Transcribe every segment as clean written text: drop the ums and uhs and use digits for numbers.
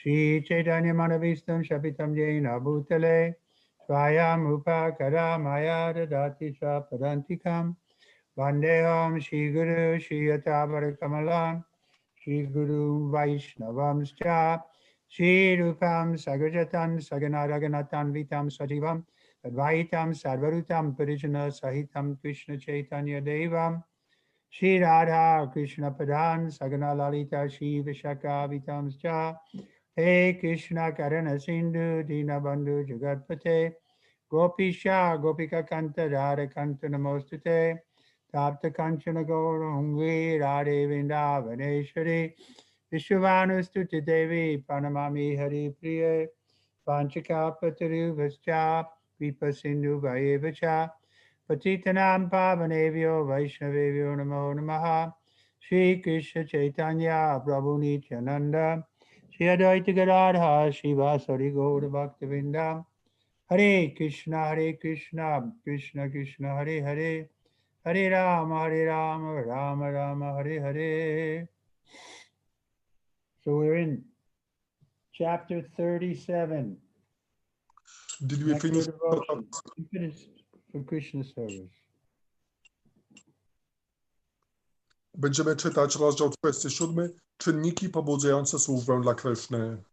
Shri Chaitanya Manavistam Shapitam Jena Bhutale Swayam Upakara Maya Dadati Padantikam Vandeham Shri Guru Shri Yatavar Kamalam Shri Guru Vaishnavam Scha Shri Rupam Sagajatan Saganaraganatan Vitam Sajivam Advaitam Sarvarutam Parijana Sahitam Krishna Chaitanya Devam Shri Radha Krishna Padan Sagana Lalita Shri Vishaka Vitam Scha He Krishna Karana Sindhu Dinabandhu Jagatpate Gopisha Gopika Kanta Radha Kanta Namostute Tapta Kanchana Gaura Hungri Radhe Vrindavaneshwari Vishwavanustuti Devi Pranamami Hari Priye Panchakapataru Vascha Vipa Sindhu Vayevacha Patitanam Pavanevyo Vaishnavevyo Namo Namaha Shri Krishna Chaitanya Prabhu Nityananda Shri Advaita Gadadha Shivasari Gaura Bhaktivinoda Hare Krishna Krishna Krishna Hare Hare Hare Rama Rama Rama Hare Hare. So we're in chapter 37. Did we finish? For Krishna service. Będziemy czytać rozdział 27. Czynniki pobudzające służbę dla Kryszny.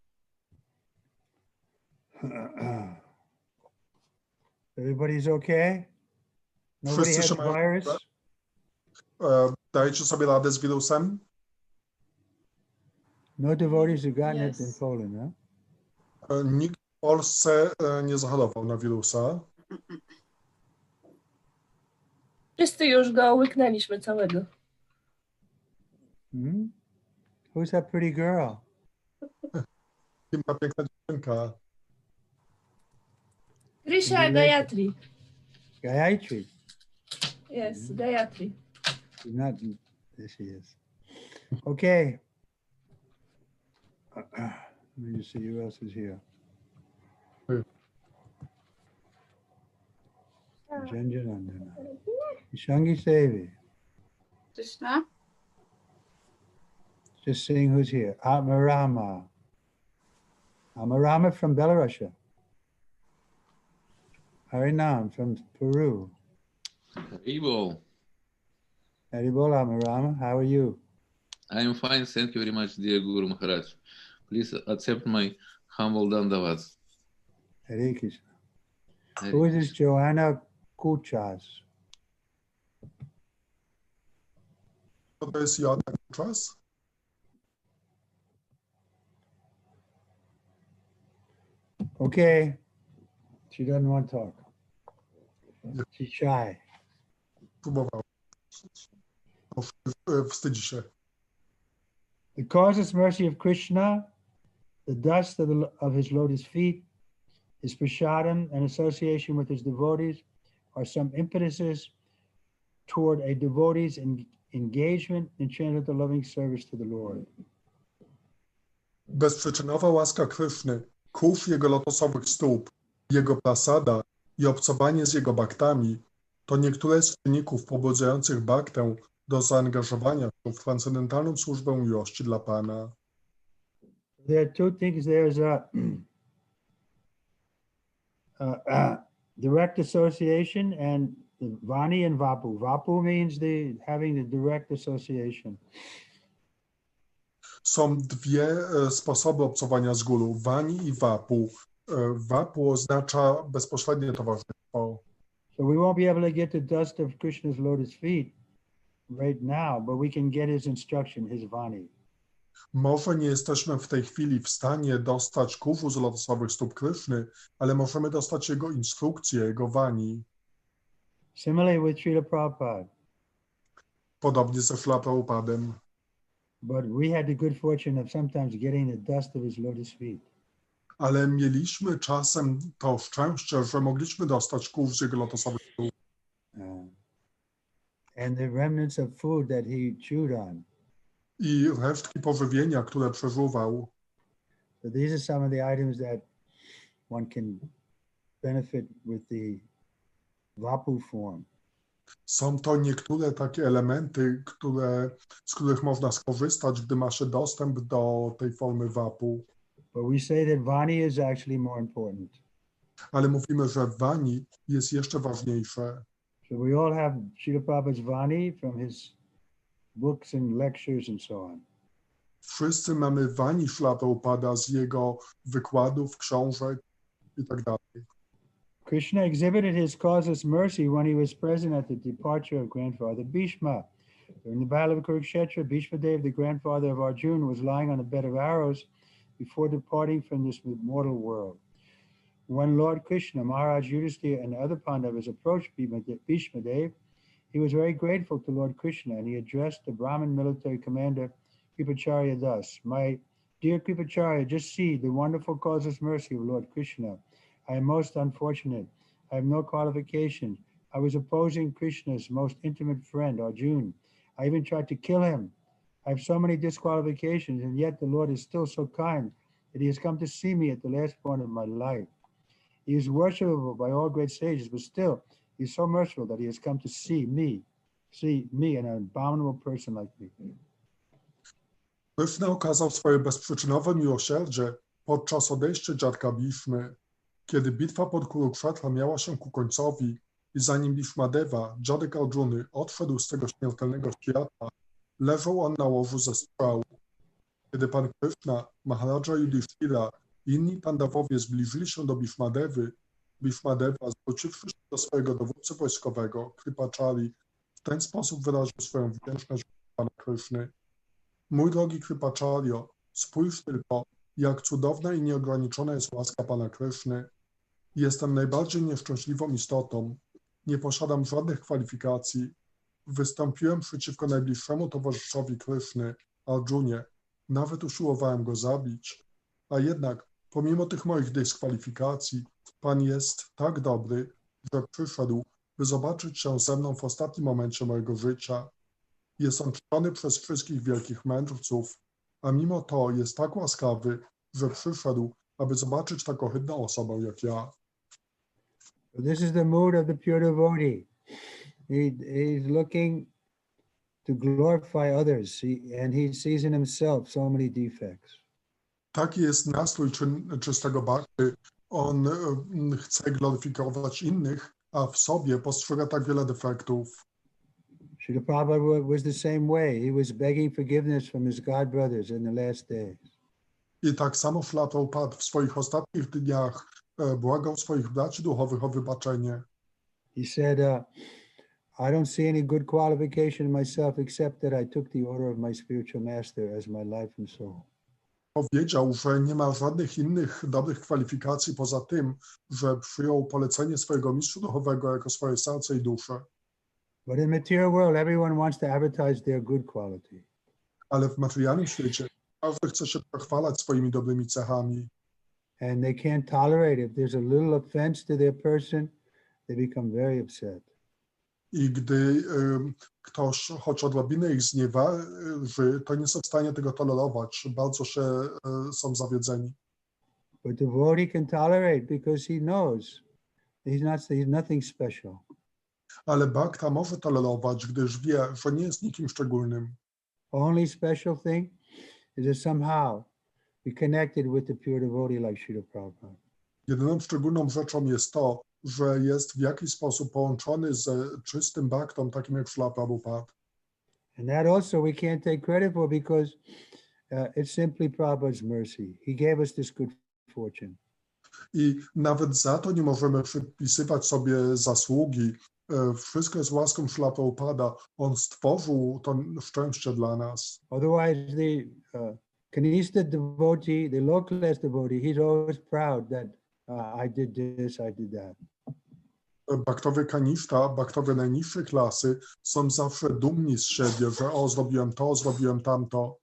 Everybody's okay? Nobody has a virus? Dajecie sobie radę z wirusem? No devotees have gotten it in Poland, huh? Nikt w Polsce nie zachorował na wirusa. Wszyscy już go łyknęliśmy całego. Hmm? Who's that pretty girl? Kim ta piękna dziewczynka? Grisha Gayatri. Gayatri? Yes, Gayatri. She's not, there she is. Okay. Let me just see who else is here. Janjanandana. Shangi Sevi. Krishna. Just seeing who's here. Amarama. Amarama from Belarus. Harinam from Peru. Haribol. Haribol Amarama, how are you? I am fine, thank you very much, dear Guru Maharaj. Please accept my humble dandavats. Hare Krishna. Who is this Joanna Kuchas? To jest Joanna Kuchas? Okay. She doesn't want to talk. She's shy. Próbował. Wstydzi się. The causeless mercy of Krishna, the dust of his lotus feet, his prasadam and association with his devotees are some impetuses toward a devotee's engagement in transcendental loving service to the Lord. Bezprzyczynowa łaska Kryszny, kuf jego lotosowych stóp, jego prasada i obcowanie z jego baktami to niektóre z czynników pobudzających baktę do zaangażowania się w transcendentalną służbę miłości dla Pana. There are two things. There's a direct association and the Vani and Vapu. Vapu means having the direct association. Są dwie sposoby obcowania z guru, Vani i Vapu. Vapu oznacza bezpośrednie towarzystwo. So we won't be able to get the dust of Krishna's lotus feet right now, but we can get his instruction, his Vani. Może nie jesteśmy w tej chwili w stanie dostać kufu z lotosowych stóp Kryszny, ale możemy dostać jego instrukcję, jego Vani. Similarly with Srila Prabhupada. Podobnie ze Srila Prabhupadem. But we had the good fortune of sometimes getting the dust of his lotus feet. Ale mieliśmy czasem to szczęście, że mogliśmy dostać kuf z jego lotosowych stóp. And the remnants of food that he chewed on. I resztki pożywienia, które przeżuwał. So these are some of the items that one can benefit with the Vapu form. Są to niektóre takie elementy, z których można skorzystać, gdy ma się dostęp do tej formy Vapu. But we say that Vani is actually more important. Ale mówimy, że Vani jest jeszcze ważniejsze. So we all have Srila Prabhupada's Vani from his books and lectures and so on. Wszyscy mamy Vani Śrila Prabhupada z jego wykładów, książek i tak dalej. Krishna exhibited his causeless mercy when he was present at the departure of grandfather Bhishma. During the Battle of Kurukshetra, Bhishma Dev, the grandfather of Arjuna, was lying on a bed of arrows before departing from this mortal world. When Lord Krishna, Maharaj Yudhisthira, and other Pandavas approached Bhishma Dev, he was very grateful to Lord Krishna, and he addressed the Brahmin military commander, Kripacharya, thus: "My dear Kripacharya, just see the wonderful causeless mercy of Lord Krishna. I am most unfortunate. I have no qualifications. I was opposing Krishna's most intimate friend, Arjuna. I even tried to kill him. I have so many disqualifications, and yet the Lord is still so kind that he has come to see me at the last point of my life. He is worshipable by all great sages, but still, he is so merciful that he has come to see me, an abominable person like me." Krishna okazał swoje bezprzyczynowe miłosierdzie podczas odejścia dziadka Bhishmy. Kiedy bitwa pod Kurukshetra miała się ku końcowi i zanim Bhishmadeva, dziadek Arjuny, odszedł z tego śmiertelnego świata, leżał on na łożu ze strzału. Kiedy pan Krishna, Maharaja Yudhishthira i inni pandawowie zbliżyli się do Bhishmadevy, Bhishmadeva, zwróciwszy się do swojego dowódcy wojskowego, Kripachari, w ten sposób wyraził swoją wdzięczność do pana Krishny. Mój drogi Kripacharyo, spójrz tylko, jak cudowna i nieograniczona jest łaska pana Krishny. Jestem najbardziej nieszczęśliwą istotą. Nie posiadam żadnych kwalifikacji. Wystąpiłem przeciwko najbliższemu towarzyszowi Krishny, Arjunie. Nawet usiłowałem go zabić. A jednak, pomimo tych moich dyskwalifikacji, Pan jest tak dobry, że przyszedł, by zobaczyć się ze mną w ostatnim momencie mojego życia. Jest on czczony przez wszystkich wielkich mędrców, a mimo to jest tak łaskawy, że przyszedł, aby zobaczyć tak ohydną osobę jak ja. This is the mood of the pure devotee. He's looking to glorify others, and he sees in himself so many defects. Taki jest nastrój czystego bhakty. On chce gloryfikować innych, a w sobie postrzega tak wiele defektów. Srila Prabhupada was the same way. He was begging forgiveness from his god brothers in the last days. I tak samo Śrila Prabhupada w swoich ostatnich dniach błagał swoich braci duchowych o wybaczenie. He said, I don't see any good qualification in myself except that I took the order of my spiritual master as my life and soul. Powiedział, że nie ma żadnych innych dobrych kwalifikacji poza tym, że przyjął polecenie swojego mistrza duchowego jako swoje serce i duszę. But in material world, everyone wants to advertise their good quality. Ale w materialnym świecie każdy chce się pochwalać swoimi dobrymi cechami. And they can't tolerate it. If there's a little offense to their person, they become very upset. I gdy ktoś choć odrobinę ich znieważy, to nie są w stanie tego tolerować. Bardzo są zawiedzeni. But the devotee can tolerate because he knows he's nothing special. Ale bhakta może tolerować, gdyż wie, że nie jest nikim szczególnym. Only special thing is that somehow be connected with the pure devotee like Srila Prabhupada. Jedyną szczególną rzeczą jest to, że jest w jakiś sposób połączony z czystym bhaktą, takim jak Śrila Prabhupada. And that also we can't take credit for because it's simply Prabhupada's mercy. He gave us this good fortune. I nawet za to nie możemy przypisywać sobie zasługi. Wszystko jest łaską Śrila Prabhupada. On stworzył to szczęście dla nas. Otherwise, the Kanista devotee, the low class devotee, he's always proud that I did this, I did that. Bhaktowie kanishta, bhaktowie najniższej klasy są zawsze dumni z siebie, że zrobiłem to, zrobiłem tamto.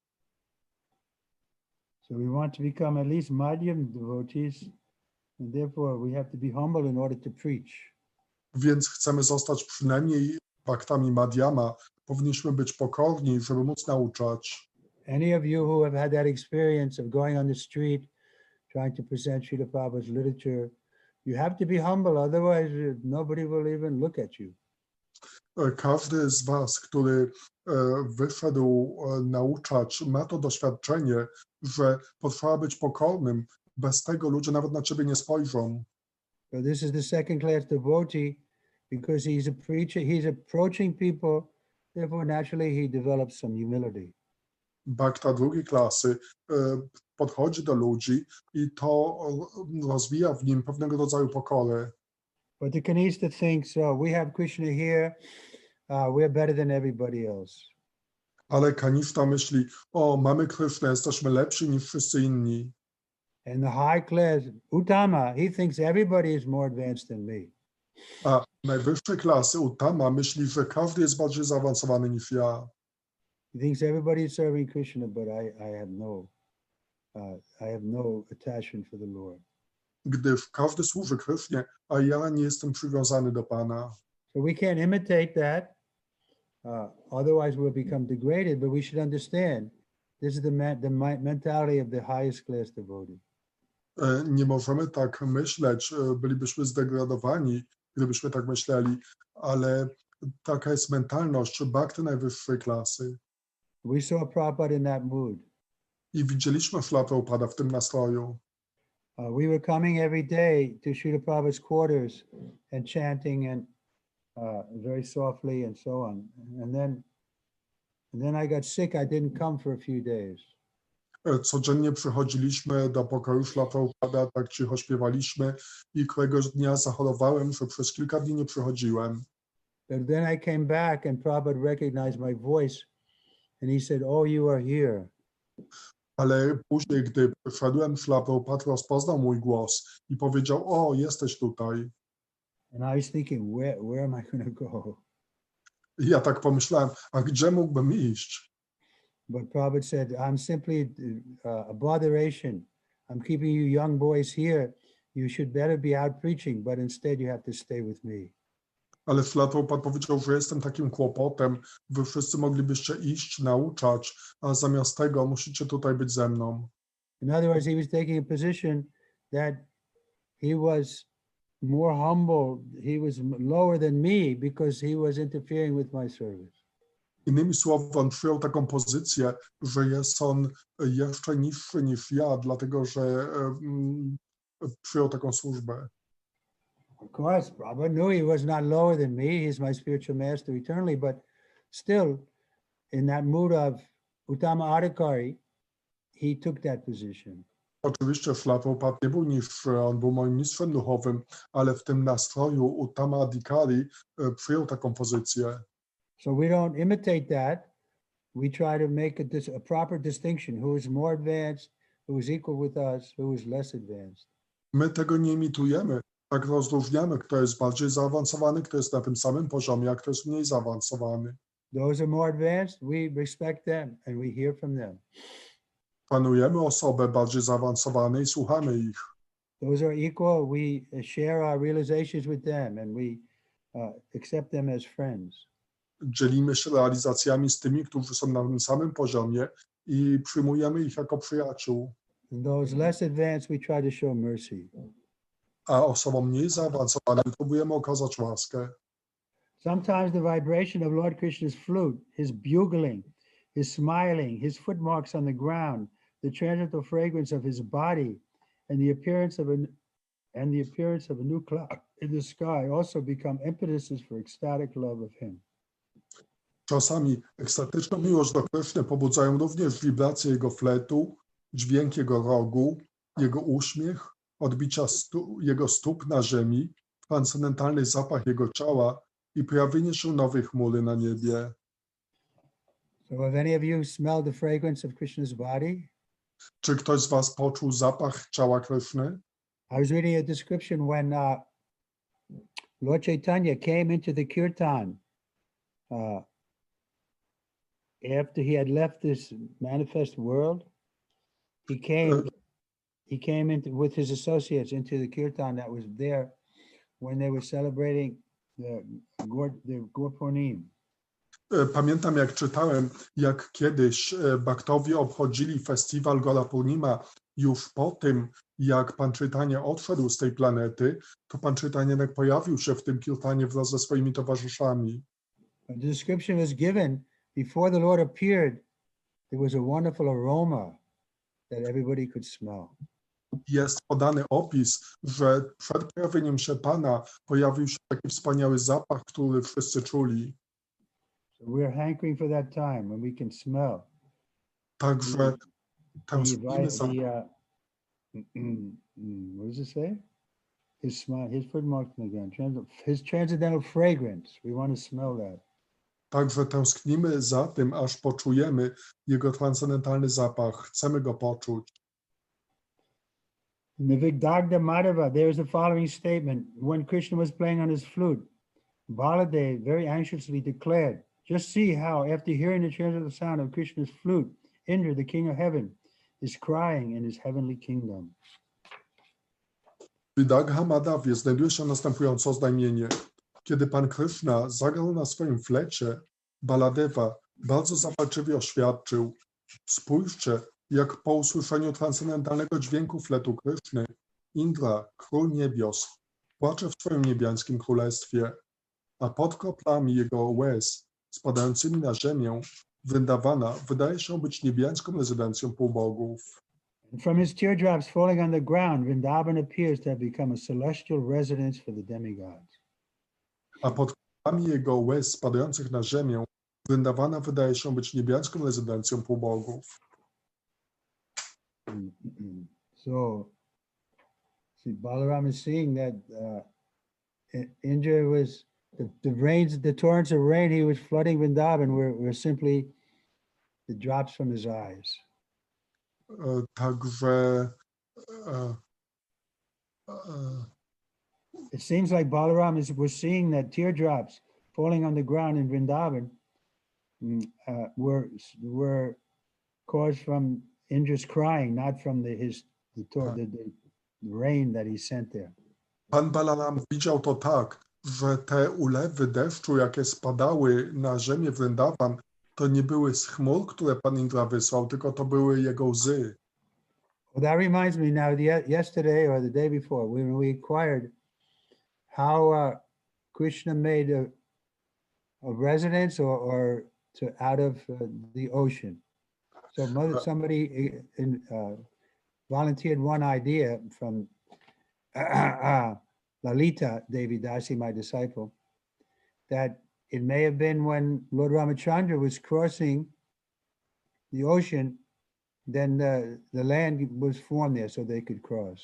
So we want to become at least madhyam devotees, and therefore we have to be humble in order to preach. Więc chcemy zostać przynajmniej bhaktami madhyama. Powinniśmy być pokorni, żeby móc nauczać. Any of you who have had that experience of going on the street, trying to present Srila Prabhupada's literature, you have to be humble, otherwise nobody will even look at you. Każdy z was, który wyszedł nauczać, ma to doświadczenie, że potrzeba być pokornym. Bez tego ludzie nawet na ciebie nie spojrzą. So this is the second class devotee because he's a preacher, he's approaching people, therefore naturally he develops some humility. Bhakta drugiej klasy podchodzi do ludzi i to rozwija w nim pewnego rodzaju pokorę. But the Kanista thinks, oh, we have Krishna here, we're better than everybody else. Ale Kanishta myśli, o, mamy Krysznę, jesteśmy lepsi niż wszyscy inni. And the high class, Uttama, he thinks everybody is more advanced than me. A najwyższej klasy Uttama myśli, że każdy jest bardziej zaawansowany niż ja. He thinks everybody is serving Krishna, but I have no attachment for the Lord. Gdyż każdy służy Krysznie, a ja nie jestem przywiązany do Pana. So we can't imitate that, otherwise we'll become degraded, but we should understand this is the mentality of the highest class devotee. Nie możemy tak myśleć, bylibyśmy zdegradowani, gdybyśmy tak myśleli, ale taka jest mentalność bhakty najwyższej klasy. We saw Prabhupada in that mood. I widzieliśmy Śrīla Prabhupada w tym nastroju. We were coming every day to Srila Prabhupada's quarters and chanting and very softly and so on. And then I got sick. I didn't come for a few days. Codziennie przychodziliśmy do pokoju Śrīla Prabhupada, tak cicho śpiewaliśmy i któregoś dnia zachorowałem, że przez kilka dni nie przychodziłem. But then I came back and Prabhupada recognized my voice and he said, oh, you are here. Ale później, gdy przyszedłem, Śrīla Prabhupada rozpoznał mój głos i powiedział, o, jesteś tutaj. And I was thinking, where am I going to go? I ja tak pomyślałem, a gdzie mógłbym iść? But Prabhupada said, I'm simply a botheration. I'm keeping you young boys here. You should better be out preaching, but instead you have to stay with me. Ale Śrīla Prabhupada powiedział, że jestem takim kłopotem, wy wszyscy moglibyście iść, nauczać, a zamiast tego musicie tutaj być ze mną. In other words, he was taking a position that he was more humble. He was lower than me because he was interfering with my service. Innymi słowy, on przyjął taką pozycję, że jest on jeszcze niższy niż ja, dlatego że przyjął taką służbę. Of course, Prabhupada knew he was not lower than me. He's my spiritual master eternally, but still, in that mood of Uttama Adhikari, he took that position. Oczywiście Śrīla Prabhupada nie był niższy, on był moim mistrzem duchowym, ale w tym nastroju Uttama Adhikari przyjął taką pozycję. So we don't imitate that. We try to make a proper distinction. Who is more advanced, who is equal with us, who is less advanced. My tego nie imitujemy. Tak rozróżniamy, kto jest bardziej zaawansowany, kto jest na tym samym poziomie, a kto jest mniej zaawansowany. Those are more advanced, we respect them and we hear from them. Szanujemy osobę bardziej zaawansowaną i słuchamy ich. Those are equal, we share our realizations with them and we accept them as friends. Dzielimy się realizacjami z tymi, którzy są na tym samym poziomie i przyjmujemy ich jako przyjaciół. And those less advanced, we try to show mercy. A osobom mniej zaawansowanym próbujemy okazać łaskę. Sometimes the vibration of Lord Krishna's flute, his bugling, his smiling, his footmarks on the ground, the transcendental fragrance of his body, and the appearance of a new cloud in the sky also become impetuses for ecstatic love of him. Czasami ekstatyczną miłość do Kryszny pobudzają również wibracje jego fletu, dźwięk jego rogu, jego uśmiech, odbicia jego stóp na ziemi, transcendentalny zapach jego ciała i pojawienie się nowej chmury na niebie. So have any of you smelled the fragrance of Krishna's body? Czy ktoś z was poczuł zapach ciała Kryszny? I was reading a description when Lord Chaitanya came into the kirtan after he had left this manifest world. He came into with his associates into the kirtan that was there when they were celebrating the Gurpurnim. Pamiętam, jak czytałem, jak kiedyś bhaktowie obchodzili festiwal Gora Purnima już po tym, jak Pan Chaitanya odszedł z tej planety, to Pan Chaitanya pojawił się w tym kirtanie wraz ze swoimi towarzyszami. The description was given before the Lord appeared, there was a wonderful aroma that everybody could smell. Jest podany opis, że przed pojawieniem się Pana pojawił się taki wspaniały zapach, który wszyscy czuli. So we're hankering for that time when we can smell Także tęsknimy za what does it say? His smile, his footmark again, his transcendental fragrance. We want to smell that. Także tęsknimy za tym, aż poczujemy Jego transcendentalny zapach. Chcemy go poczuć. In the Vigdagda Madhava, there is the following statement. When Krishna was playing on his flute, Baladev very anxiously declared, just see how, after hearing the transcendental sound of Krishna's flute, Indra, the king of heaven, is crying in his heavenly kingdom. W Vidagha Madhawie znajduje się następujące oznajmienie. Kiedy Pan Krishna zagrał na swoim flecie, Baladeva bardzo zapalczywie oświadczył: spójrzcie, jak po usłyszeniu transcendentalnego dźwięku fletu Kryszny, Indra, król niebios, płacze w swoim niebiańskim królestwie, a pod kroplami jego łez spadającymi na ziemię Vrindawana wydaje się być niebiańską rezydencją półbogów. From his teardrops falling on the ground, Vrindavan appears to have become a celestial residence for the demigods. A pod kroplami jego łez spadających na ziemię Vrindawana wydaje się być niebiańską rezydencją półbogów. So, see, Balaram is seeing that Indra was, the rains, the torrents of rain he was flooding Vrindavan were simply the drops from his eyes. Także It seems like Balaram was seeing that teardrops falling on the ground in Vrindavan were caused from Indra's crying, not from the rain that he sent there. Pan Balaram widział to tak, że te ulewy deszczu, jakie spadały na ziemię Vrindavan, to nie były z chmur, które Pan Indra wysłał, tylko to były jego łzy. Well, that reminds me now, yesterday or the day before, when we inquired how Krishna made a residence or out of the ocean. So somebody volunteered one idea from Lalita Devi Dasi, my disciple, that it may have been when Lord Ramachandra was crossing the ocean, then the land was formed there so they could cross.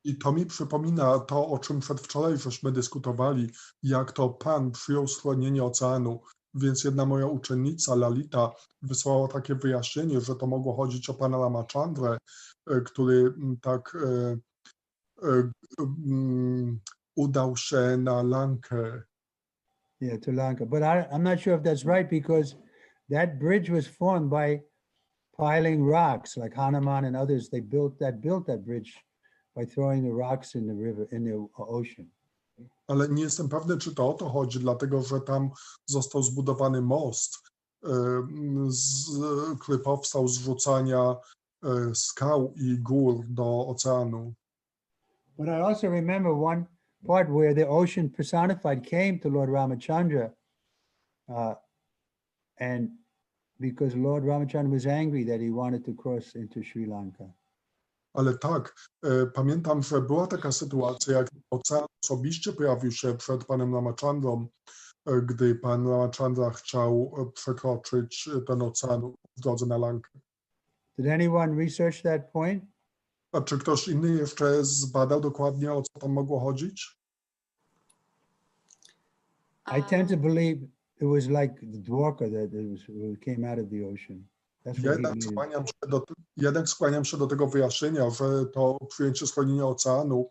I to mi przypomina to, o czym przedwczoraj żeśmy dyskutowali, jak to Pan przyjął schronienie oceanu. Więc jedna moja uczennica, Lalita, wysłała takie wyjaśnienie, że to mogło chodzić o Pana Ramachandrę, który tak udał się na Lankę. Yeah, to Lanka. But I'm not sure if that's right, because that bridge was formed by piling rocks, like Hanuman and others. They built that bridge by throwing the rocks in the river, in the ocean. Ale nie jestem pewny, czy to o to chodzi, dlatego że tam został zbudowany most, który powstał z rzucania skał i gór do oceanu. But I also remember one part where the ocean personified came to Lord Ramachandra, and because Lord Ramachandra was angry that he wanted to cross into Sri Lanka. Ale tak, pamiętam, że była taka sytuacja, jak ocean osobiście pojawił się przed panem Ramachandrą, gdy pan Ramachandra chciał przekroczyć ten ocean w drodze na Lankę. Did anyone research that point? A czy ktoś inny jeszcze zbadał dokładnie, o co tam mogło chodzić? I tend to believe it was like the Dwarka that it came out of the ocean. Jednak skłaniam się do tego wyjaśnienia, że to przyjęcie schronienia oceanu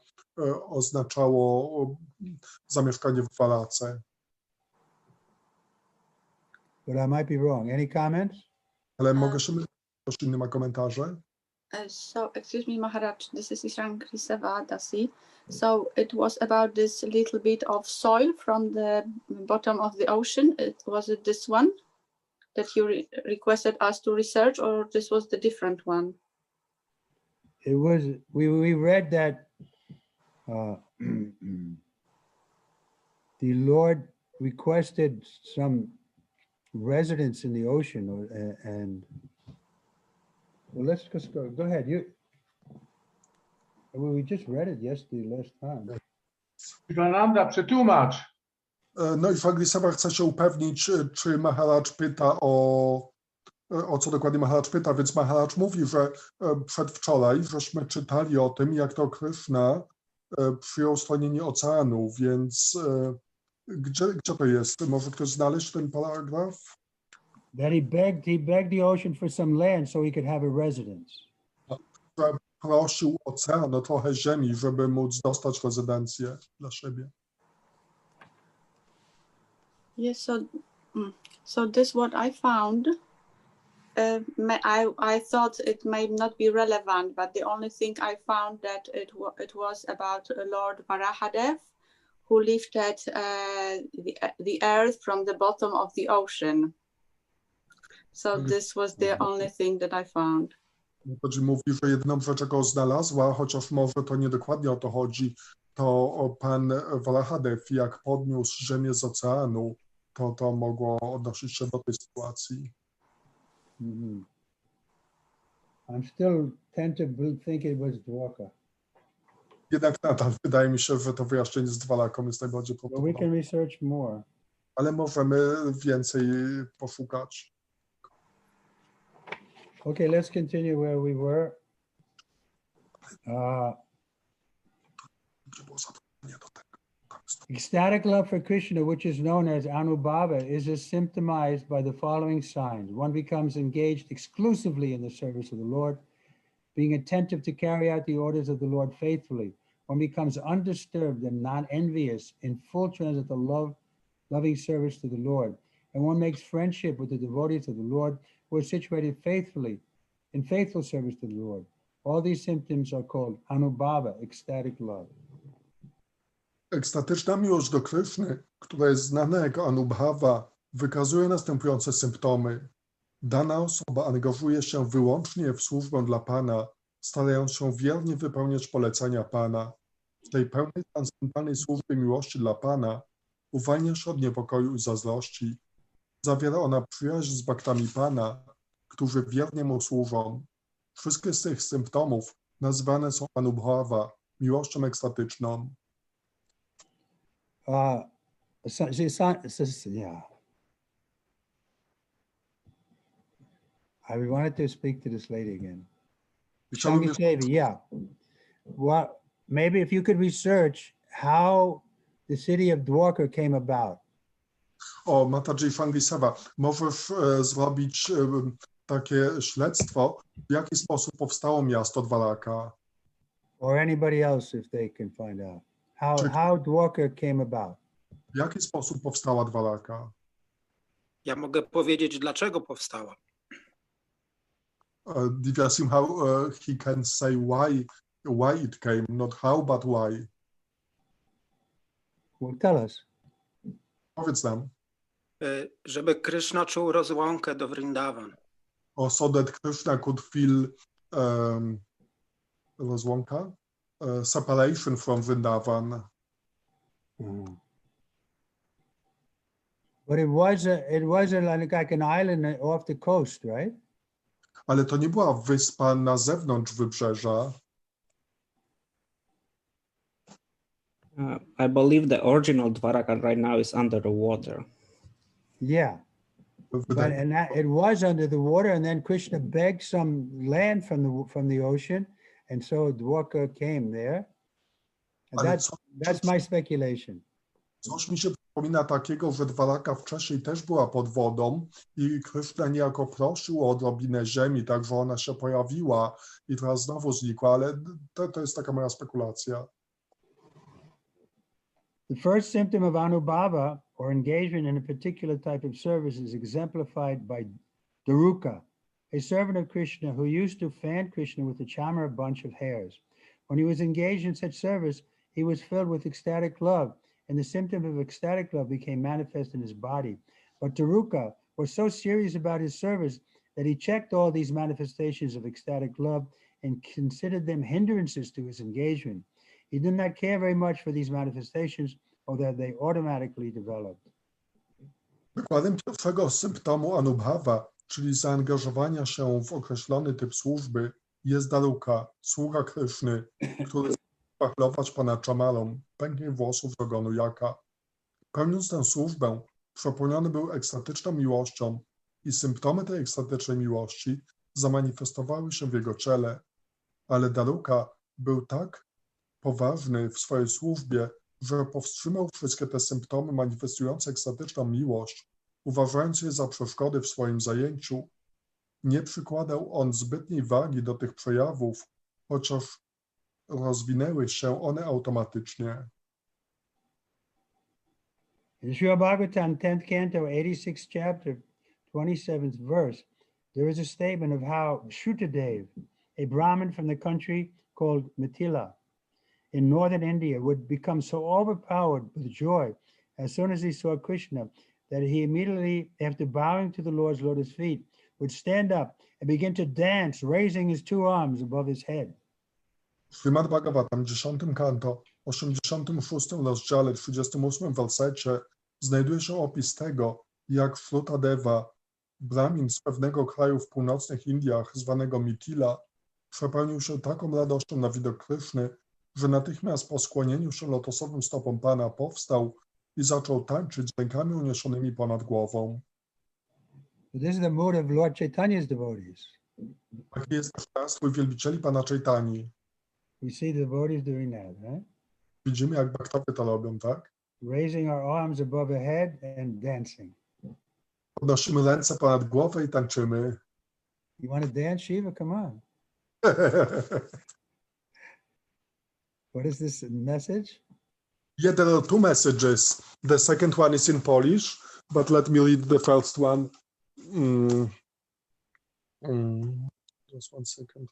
oznaczało zamieszkanie w Walace. But I might be wrong. Any comments? Ale mogę się mylić, ktoś inny ma komentarze? So, excuse me, Maharaj, this is Isran Krisava Dasi. So it was about this little bit of soil from the bottom of the ocean. Was it this one that you requested us to research, or this was the different one? It was, we read that the Lord requested some residence in the ocean, and well, let's just go ahead. We just read it yesterday, last time. Shivananda, przetłumacz. No i Fagriseva chce się upewnić, czy Maharaj pyta o co dokładnie Maharaj pyta, więc Maharaj mówi, że przedwczoraj żeśmy czytali o tym, jak to Krishna przyjął stronienie oceanu, więc gdzie to jest? Może ktoś znaleźć ten paragraf? That he begged the ocean for some land so he could have a residence. Że prosił ocean o trochę ziemi, żeby móc dostać rezydencję dla siebie. Yes, so this what I found. I thought it may not be relevant, but the only thing I found that it was about Lord Varahadev, who lifted the earth from the bottom of the ocean. So this was the only thing that I found. Mówi, że jedną rzecz, jaką znalazła, chociaż może to nie dokładnie o to chodzi, to pan Varahadev, jak podniósł ziemię z oceanu, to mogło odnosić się do tej sytuacji. Mm-hmm. I'm still tend to think it was Dwarka. Jednak nadal wydaje mi się, że to wyjaśnienie z Dwalaką jest najbardziej But we prawdopodobne. can research more. Ale możemy więcej poszukać. Okay, let's continue where we were. Ecstatic love for Krishna, which is known as Anubhava, is symptomized by the following signs. One becomes engaged exclusively in the service of the Lord, being attentive to carry out the orders of the Lord faithfully. One becomes undisturbed and non-envious in full transit of loving service to the Lord. And one makes friendship with the devotees of the Lord who are situated faithfully in faithful service to the Lord. All these symptoms are called Anubhava, ecstatic love. Ekstatyczna miłość do Kryszny, która jest znana jako Anubhava, wykazuje następujące symptomy. Dana osoba angażuje się wyłącznie w służbę dla Pana, starając się wiernie wypełniać polecenia Pana. W tej pełnej transcendentalnej służbie miłości dla Pana uwalnia się od niepokoju i zazdrości. Zawiera ona przyjaźń z baktami Pana, którzy wiernie Mu służą. Wszystkie z tych symptomów nazywane są Anubhava, miłością ekstatyczną. Yeah. I wanted to speak to this lady again. Shangi, yeah. Well, maybe if you could research how the city of Dwarka came about. O, Mataji Fangiseva, możesz zrobić takie śledztwo, w jaki sposób powstało miasto Dwaraka. Or anybody else if they can find out. How Dwarka came about. W jaki sposób powstała Dwaraka? Ja mogę powiedzieć, dlaczego powstała. Divya Sim, how he can say why it came, not how, but why. Well, tell us. Powiedz nam. Żeby Krishna czuł rozłąkę do Vrindavan. So that Krishna could feel rozłąka? Separation from Vrindavan. But it was like an island off the coast, right? Ale to nie była wyspa na zewnątrz wybrzeża. I believe the original Dwaraka right now is under the water. Yeah. It was under the water, and then Krishna begged some land from the ocean, and so Dwarka came there. And that's my speculation. Coś mi się przypomina takiego, że Dwaraka wcześniej też była pod wodą i Krishna niejako prosił o odrobinę ziemi, tak że ona się pojawiła i teraz znowu znikła, ale to jest taka moja spekulacja. The first symptom of Anubhava, or engagement in a particular type of service, is exemplified by Daruka, a servant of Krishna who used to fan Krishna with a chamara bunch of hairs. When he was engaged in such service, he was filled with ecstatic love, and the symptom of ecstatic love became manifest in his body. But Daruka was so serious about his service that he checked all these manifestations of ecstatic love and considered them hindrances to his engagement. He did not care very much for these manifestations, or that they automatically developed. Przykładem pierwszego symptomu anubhava, czyli zaangażowania się w określony typ służby, jest Daruka, sługa Kryszny, który chce pachlować pana Czamalą, pęknień włosów z ogonu jaka. Pełniąc tę służbę, przepełniony był ekstatyczną miłością i symptomy tej ekstatycznej miłości zamanifestowały się w jego czele, ale Daruka był tak poważny w swojej służbie, że powstrzymał wszystkie te symptomy manifestujące ekstatyczną miłość, uważając je za przeszkody w swoim zajęciu. Nie przykładał on zbytniej wagi do tych przejawów, chociaż rozwinęły się one automatycznie. In Srimad Bhagavatam, 10th canto, 86th chapter, 27th verse, there is a statement of how Shrutadev, a Brahmin from the country called Mithila in northern India, would become so overpowered with joy as soon as he saw Krishna that he immediately, after bowing to the Lord's lotus feet, would stand up and begin to dance, raising his two arms above his head. W Srimad Bhagavatam, 10 kanto, 86 rozdziale, 38 wersecie znajduje się opis tego, jak Shrutadeva, Brahmin z pewnego kraju w północnych Indiach, zwanego Mithila, przepełnił się taką radością na widok Kryszny, że natychmiast po skłonieniu się lotosowym stopom Pana powstał i zaczął tańczyć z rękami uniesionymi ponad głową. This is the mood of Lord Chaitanya's devotees. Taki jest też nastrój wielbicieli Pana Chaitani. We see the devotees doing that, right? Widzimy, jak bhaktowie to robią, tak? Raising our arms above our head and dancing. Podnosimy ręce ponad głowę i tańczymy. You want to dance, Shiva? Come on. What is this message? Yeah, there are two messages. The second one is in Polish, but let me read the first one. Just one second.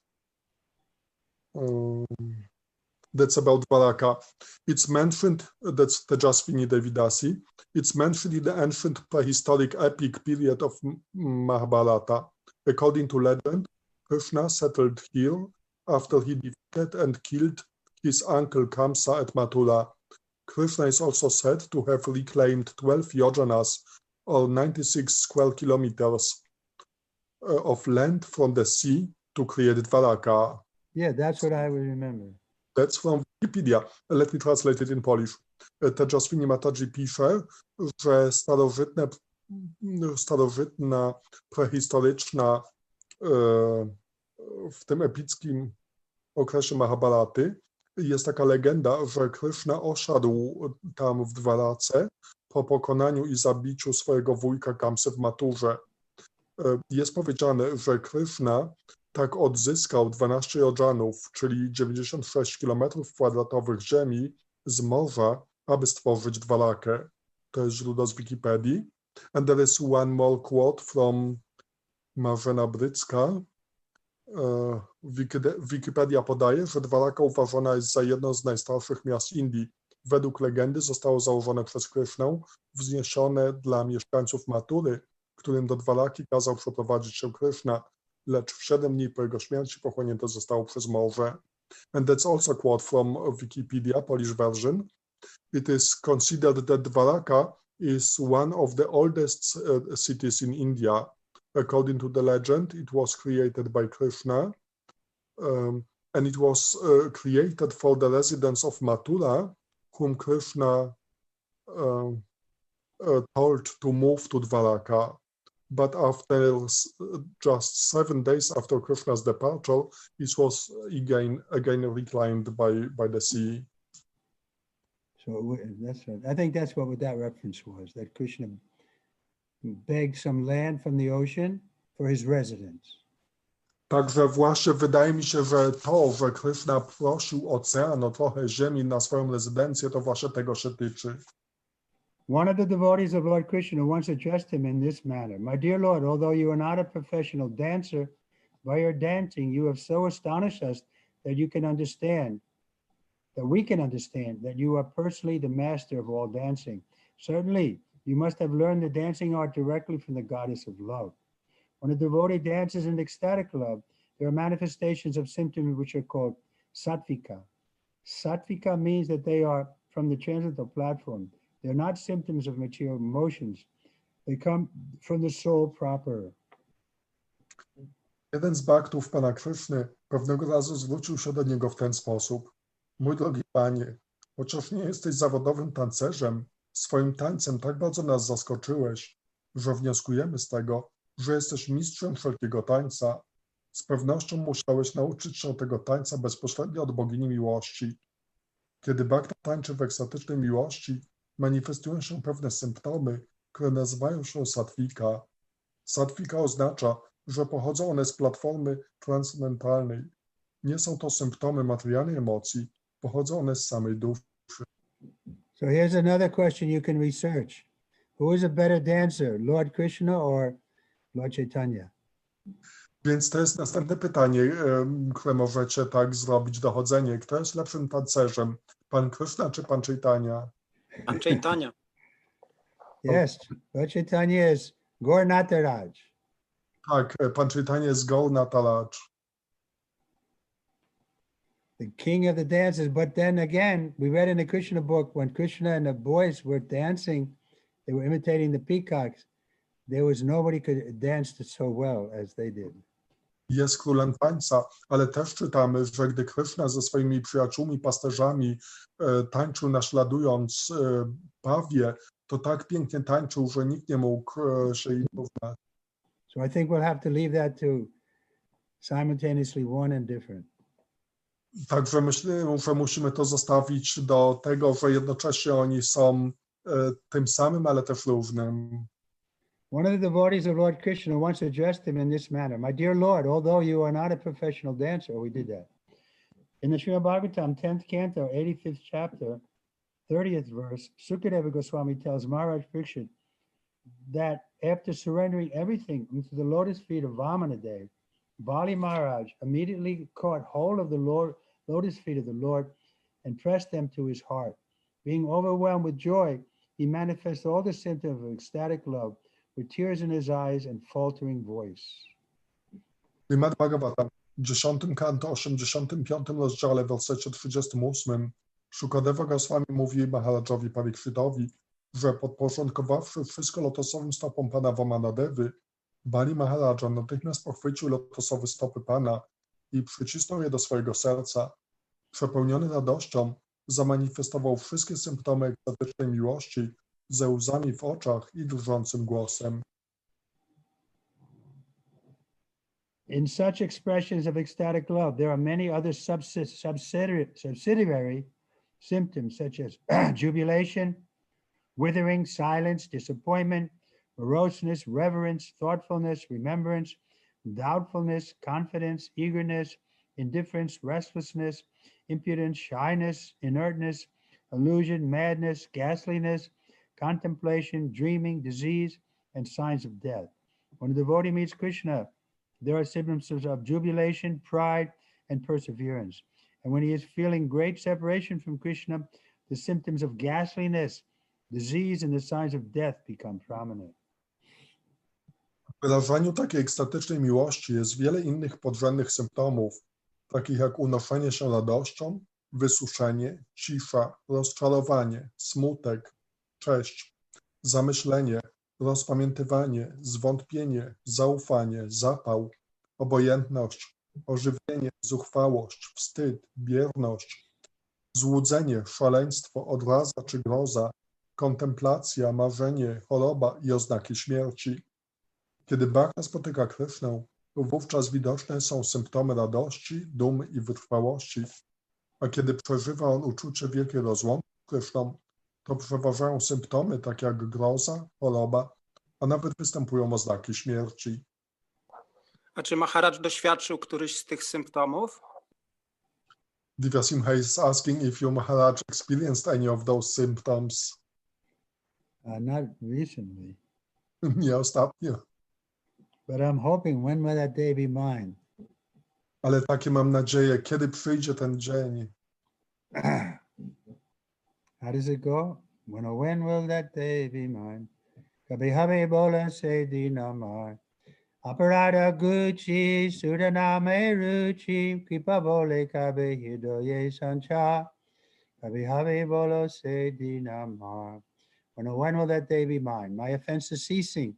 That's about Dwaraka. It's mentioned, that's Tejasvini Devidasi. It's mentioned in the ancient prehistoric epic period of Mahabharata. According to legend, Krishna settled here after he defeated and killed his uncle Kamsa at Mathura. Krishna is also said to have reclaimed 12 yojanas, or 96 square kilometers of land from the sea to create Dwaraka. Yeah, that's what I would remember. That's from Wikipedia. Let me translate it in Polish. Tejasvini Mataji pisze, że starożytna, prehistoryczna, w tym epickim okresie Mahabharaty jest taka legenda, że Krishna osiadł tam w Dwarace po pokonaniu i zabiciu swojego wujka Kamsy w Maturze. Jest powiedziane, że Krishna tak odzyskał 12 yojanów, czyli 96 km² ziemi z morza, aby stworzyć Dwarakę. To jest źródło z Wikipedii. And there is one more quote from Marzena Brycka. Wikipedia podaje, że Dwaraka uważana jest za jedno z najstarszych miast Indii. Według legendy zostało założone przez Krishnę, wzniesione dla mieszkańców Matury, którym do Dwaraki kazał przeprowadzić się Krishna, lecz w 7 dni po jego śmierci pochłonięte zostało przez morze. And that's also a quote from Wikipedia, Polish version. It is considered that Dwaraka is one of the oldest cities in India. According to the legend, it was created by Krishna, and it was created for the residents of Mathura, whom Krishna told to move to Dwaraka. But after just 7 days after Krishna's departure, it was again reclaimed by the sea. So that's right. I think that's what that reference was, that Krishna begged some land from the ocean for his residence. Także właśnie wydaje mi się, że to, że Krishna prosił ocean o trochę ziemi na swoją rezydencję, to właśnie tego się tyczy. One of the devotees of Lord Krishna once addressed him in this manner: "My dear Lord, although you are not a professional dancer, by your dancing you have so astonished us that you can understand, that we can understand that you are personally the master of all dancing. Certainly, you must have learned the dancing art directly from the goddess of love. When a devotee dances in ecstatic love, there are manifestations of symptoms which are called sattvika. Sattvika means that they are from the transcendental platform. They're not symptoms of material emotions. They come from the soul proper. Jeden z baktów pana Kryszny pewnego razu zwrócił się do niego w ten sposób. Mój drogi panie, chociaż nie jesteś zawodowym tancerzem, swoim tańcem tak bardzo nas zaskoczyłeś, że wnioskujemy z tego, że jesteś mistrzem wszelkiego tańca. Z pewnością musiałeś nauczyć się tego tańca bezpośrednio od bogini miłości. Kiedy bakta tańczy w ekstatycznej miłości, manifestują się pewne symptomy, które nazywają się satwika. Satwika oznacza, że pochodzą one z platformy transcendentalnej. Nie są to symptomy materialnej emocji, pochodzą one z samej duszy. So here's another question you can research. Who is a better dancer, Lord Krishna or Lord Chaitanya? Więc to jest następne pytanie, które możecie tak zrobić, dochodzenie. Kto jest lepszym tancerzem, pan Krishna czy pan Chaitanya? Pan Chaitanya. Yes, Lord Chaitanya is Gaur Nataraj. Tak, pan Chaitanya jest Gaur Nataraj. The king of the dances. But then again, we read in the Krishna book, when Krishna and the boys were dancing, they were imitating the peacocks. There was nobody could dance so well as they did. Jest królem tańca, ale też czytamy, że gdy Krishna ze swoimi przyjaciółmi, pasterzami tańczył naśladując pawie, to tak pięknie tańczył, że nikt nie mógł się im porównać. So I think we'll have to leave that to simultaneously one and different. Także myślę, że musimy to zostawić do tego, że jednocześnie oni są tym samym, ale też różnym. One of the devotees of Lord Krishna once addressed him in this manner. My dear Lord, although you are not a professional dancer, we did that. In the Srimad Bhagavatam, 10th canto, 85th chapter, 30th verse, Sukadeva Goswami tells Maharaj Parikshit that after surrendering everything into the lotus feet of Vamanadev, Bali Maharaj immediately caught hold of the lotus feet of the Lord and pressed them to his heart. Being overwhelmed with joy, he manifested all the symptoms of ecstatic love with tears in his eyes and faltering voice. Srimad Bhagavatam w 10 kanto, 85 rozdziale, w wersecie 38, Shukadeva Goswami mówi Maharajowi Parikshitowi, że podporządkowawszy wszystko lotosowym stopom pana Vamanadevy, Bali Maharaja natychmiast pochwycił lotosowe stopy pana i przycisnął je do swojego serca. Przepełniony radością, zamanifestował wszystkie symptomy ekstatycznej miłości ze łzami w oczach i drżącym głosem. In such expressions of ecstatic love, there are many other subsidiary symptoms such as jubilation, withering, silence, disappointment, moroseness, reverence, thoughtfulness, remembrance, doubtfulness, confidence, eagerness, indifference, restlessness, impudence, shyness, inertness, illusion, madness, ghastliness, contemplation, dreaming, disease, and signs of death. When a devotee meets Krishna, there are symptoms of jubilation, pride, and perseverance. And when he is feeling great separation from Krishna, the symptoms of ghastliness, disease, and the signs of death become prominent. W wyrażaniu takiej ekstatycznej miłości jest wiele innych podrzędnych symptomów, takich jak unoszenie się radością, wysuszenie, cisza, rozczarowanie, smutek, cześć, zamyślenie, rozpamiętywanie, zwątpienie, zaufanie, zapał, obojętność, ożywienie, zuchwałość, wstyd, bierność, złudzenie, szaleństwo, odraza czy groza, kontemplacja, marzenie, choroba i oznaki śmierci. Kiedy bhakta spotyka Krishnę, wówczas widoczne są symptomy radości, dumy i wytrwałości, a kiedy przeżywa on uczucie wielkiej rozłąki z Krishną, to przeważają symptomy takie jak groza, choroba, a nawet występują oznaki śmierci. A czy Maharaj doświadczył któryś z tych symptomów? Divya Simha is asking if your Maharaj experienced any of those symptoms. Not recently, Nie ostatnio, but I'm hoping when will that day be mine? ale takie mam nadzieję, kiedy przyjdzie ten dzień. How does it go? When will that day be mine? Kabhi habe bola se dinamar. Aparada guchi sudaname ruchi kripa bole kabe hidoye sancha. Kabhi habe bola se dinamar. When will that day be mine? My offenses ceasing,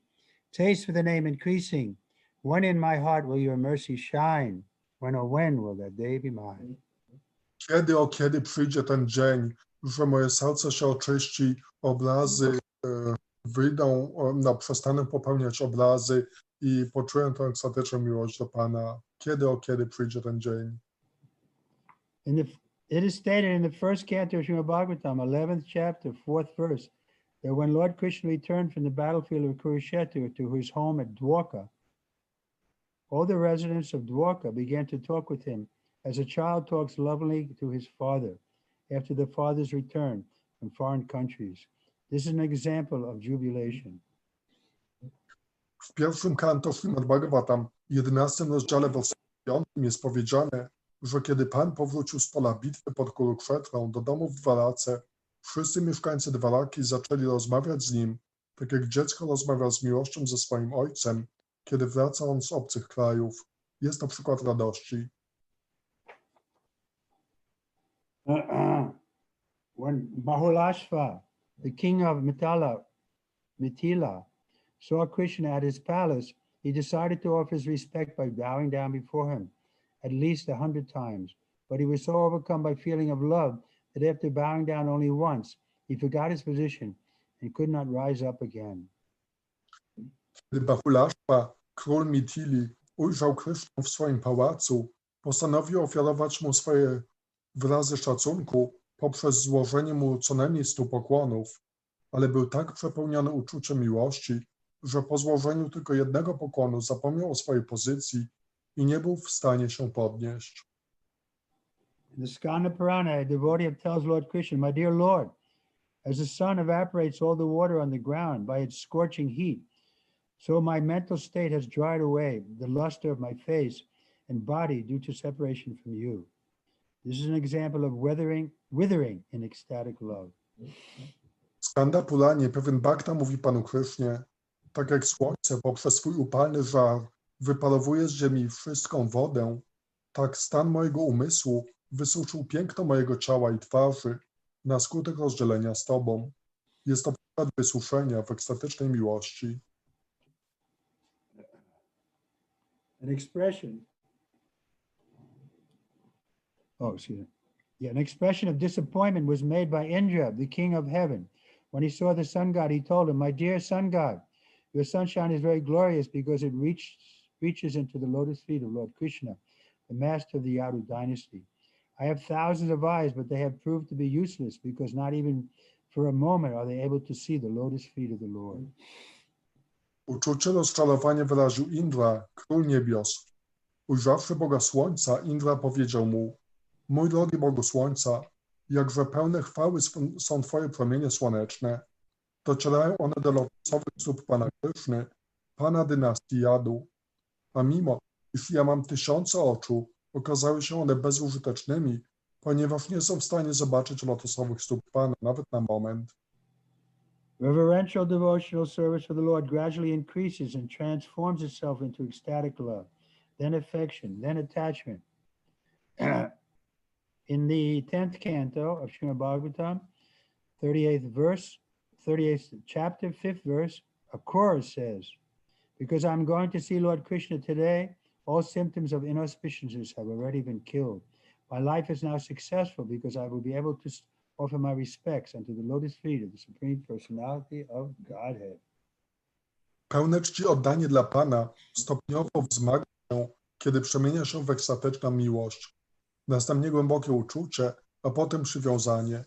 taste for the name increasing. When in my heart will your mercy shine? When will that day be mine? Kiedy, o kiedy przyjdzie ten dzień, że moje serce się oczyści, obrazy wyjdą, przestanę popełniać obrazy i poczuję tę ekstatyczną miłość do Pana. Kiedy, o kiedy przyjdzie ten dzień? It is stated in the first canto of Srimad Bhagavatam, 11th chapter, 4th verse, that when Lord Krishna returned from the battlefield of Kurukshetra to his home at Dwarka, all the residents of Dwarka began to talk with him as a child talks lovingly to his father after the father's return from foreign countries. This is an example of jubilation. W pierwszym kanto Srimad Bhagavatam, 11 rozdziale, wersie 5 jest powiedziane, że kiedy Pan powrócił z pola bitwy pod Kurukshetrą do domu w Dwarace, wszyscy mieszkańcy Dwaraki zaczęli rozmawiać z nim, tak jak dziecko rozmawia z miłością ze swoim ojcem, kiedy wraca on z obcych krajów. Jest to przykład radości. When Bahulashva, the king of Mithila, saw Krishna at his palace, he decided to offer his respect by bowing down before him at least 100 times. But he was so overcome by feeling of love that after bowing down only once, he forgot his position and could not rise up again. Kiedy Bahulashva, król Mithili, ujrzał Krishnę w swoim pałacu, postanowił ofiarować mu swoje wyrazy szacunku poprzez złożenie mu co najmniej 100 pokłonów, ale był tak przepełniony uczuciem miłości, że po złożeniu tylko jednego pokłonu zapomniał o swojej pozycji i nie był w stanie się podnieść. In the Skanda Purana, a devotee tells Lord Krishna, "My dear Lord, as the sun evaporates all the water on the ground by its scorching heat, so my mental state has dried away the luster of my face and body due to separation from you." This is an example of withering in ecstatic love. W Skanda Puranie pewien bhakta mówi Panu Krysznie, tak jak słońce poprzez swój upalny żar wyparowuje z ziemi wszystką wodę, tak stan mojego umysłu wysuszył piękno mojego ciała i twarzy na skutek rozdzielenia z Tobą. Jest to przykład wysuszenia w ekstatycznej miłości. An expression. An expression of disappointment was made by Indra, the king of heaven. When he saw the sun god, he told him, "My dear sun god, your sunshine is very glorious because it reaches into the lotus feet of Lord Krishna, the master of the Yadu dynasty. I have thousands of eyes, but they have proved to be useless because not even for a moment are they able to see the lotus feet of the Lord." Uczucie rozczarowania wyraził Indra, król niebios. Ujrzawszy Boga Słońca, Indra powiedział mu, mój drogi Bogu Słońca, jakże pełne chwały są Twoje promienie słoneczne. Docierają one do lotosowych stóp Pana Kryszny, Pana dynastii Jadu. A mimo, iż ja mam tysiące oczu, okazały się one bezużytecznymi, ponieważ nie są w stanie zobaczyć lotosowych stóp Pana, nawet na moment. Reverential devotional service for the Lord gradually increases and transforms itself into ecstatic love, then affection, then attachment. In the 10th canto of Srimad Bhagavatam, 38th chapter, 5th verse, a chorus says, "Because I'm going to see Lord Krishna today, all symptoms of inauspiciousness have already been killed. My life is now successful because I will be able to offer my respects unto the lotus feet of the Supreme Personality of Godhead." Pełne czci oddanie dla Pana stopniowo wzmaga się, kiedy przemienia się w ekstatyczną miłość. Następnie głębokie uczucie, a potem przywiązanie.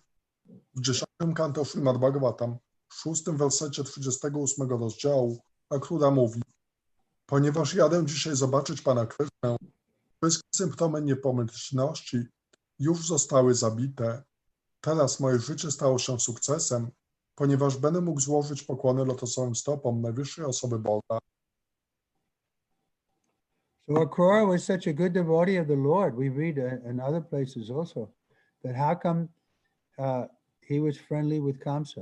W 10 kanto Srimad Bhagavatam, 6 wersecie 38 rozdziału, Akrura mówi, ponieważ jadę dzisiaj zobaczyć Pana Krysznę, wszystkie symptomy niepomyślności już zostały zabite. Teraz moje życie stało się sukcesem, ponieważ będę mógł złożyć pokłony lotosowym stopom najwyższej osoby Boga. So Akrura was such a good devotee of the Lord. We read in other places also that how come he was friendly with Kamsa.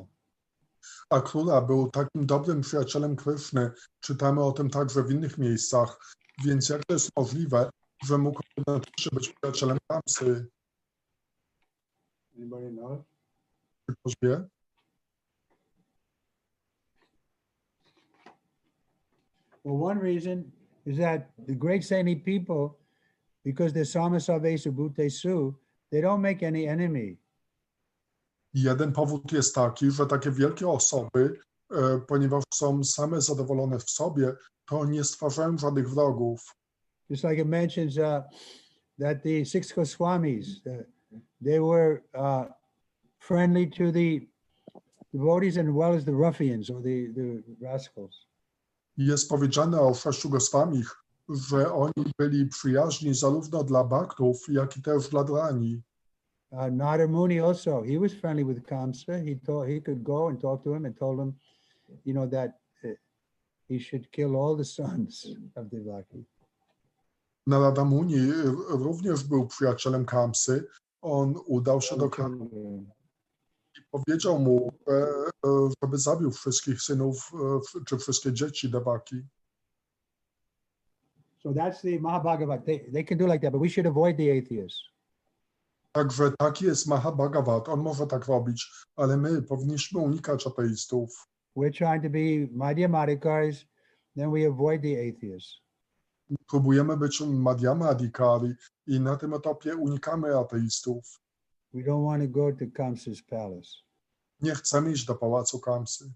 Akrura był takim dobrym przyjacielem Kryszny. Czytamy o tym także w innych miejscach. Więc jak to jest możliwe, że mógł jednocześnie być przyjacielem Kamsy? Anybody know? Ktoś wie? Well, one reason is that the great saintly people, because they're samasarvesu bhutesu, they don't make any enemy. Jeden powód jest taki, że takie wielkie osoby, ponieważ są same zadowolone w sobie, to nie stwarzają żadnych wrogów. Just like it mentions that the six Goswamis, they were friendly to the devotees as well as the ruffians or the rascals. Jest powiedziane o 6 Goswamich, że oni byli przyjaźni zarówno dla baktów, jak i też dla drani. Narada Muni also, he was friendly with Kamsa. He could go and talk to him and told him, you know, that he should kill all the sons of Devaki. Narada Muni również był przyjacielem Kamsy. On udał się do Kamsy i powiedział mu, żeby zabił wszystkich synów czy wszystkie dzieci Devaki. So that's the Mahabhagavat. They can do like that, but we should avoid the atheists. Także taki jest Mahabhagavat. On może tak robić, ale my powinniśmy unikać ateistów. We're trying to be Madhyamadikars, then we avoid the atheists. Próbujemy być Madhyama Adhikari i na tym etapie unikamy ateistów. We don't want to go to Kamsa's palace. Nie chcemy iść do pałacu Kamsy.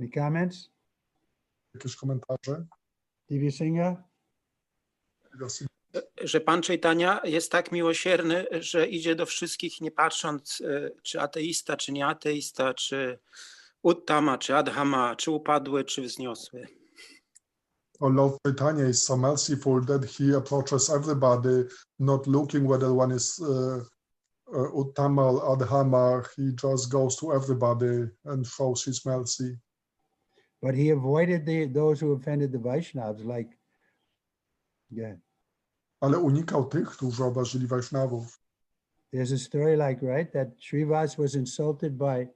Any comments? Jakieś komentarze? Divya Singha? Że Pan Chaitanya jest tak miłosierny, że idzie do wszystkich, nie patrząc, czy ateista, czy nie ateista, czy uttama, czy adhama, czy upadły, czy wzniosły. Lord Chaitanya is so merciful that he approaches everybody, not looking whether one is uttama or adhama. He just goes to everybody and shows his mercy. But he avoided those who offended the Vaishnavas, like, yeah. Ale unikał tych, którzy obrażyli Vaishnavów. There's a story like, right, that Srivas was insulted by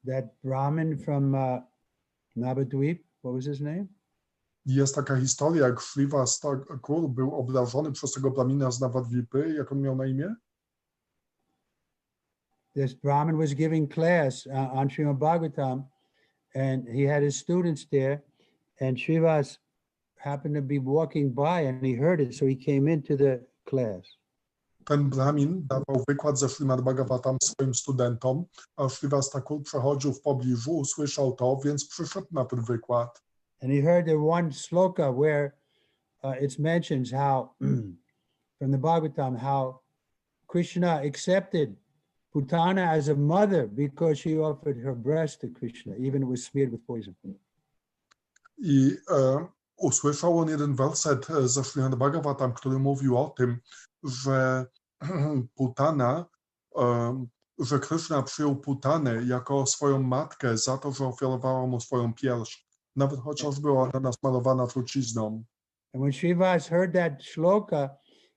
that Brahmin from Navadvip. What was his name? Jest taka historia, jak Srivas Thakur był obrażony przez tego Brahmina z Navadvipy. Jak on miał na imię? This Brahmin was giving class on Srimad Bhagavatam, and he had his students there, and Srivas happened to be walking by and he heard it, so he came into the class. Ten Brahmin dawał wykład ze Srimad Bhagavatam swoim studentom, a Srivas Thakur przechodził w pobliżu, usłyszał to, więc przyszedł na ten wykład. And he heard the one sloka where it mentions how, from the Bhagavatam, how Krishna accepted Putana as a mother because she offered her breast to Krishna, even it was smeared with poison. I usłyszał on jeden werset ze Srimad Bhagavatam, który mówił o tym, że Putana, że Krishna przyjął Putanę jako swoją matkę za to, że ofiarowała mu swoją pierś, nawet chociaż była ona nasmarowana trucizną. And when Srivas heard that shloka,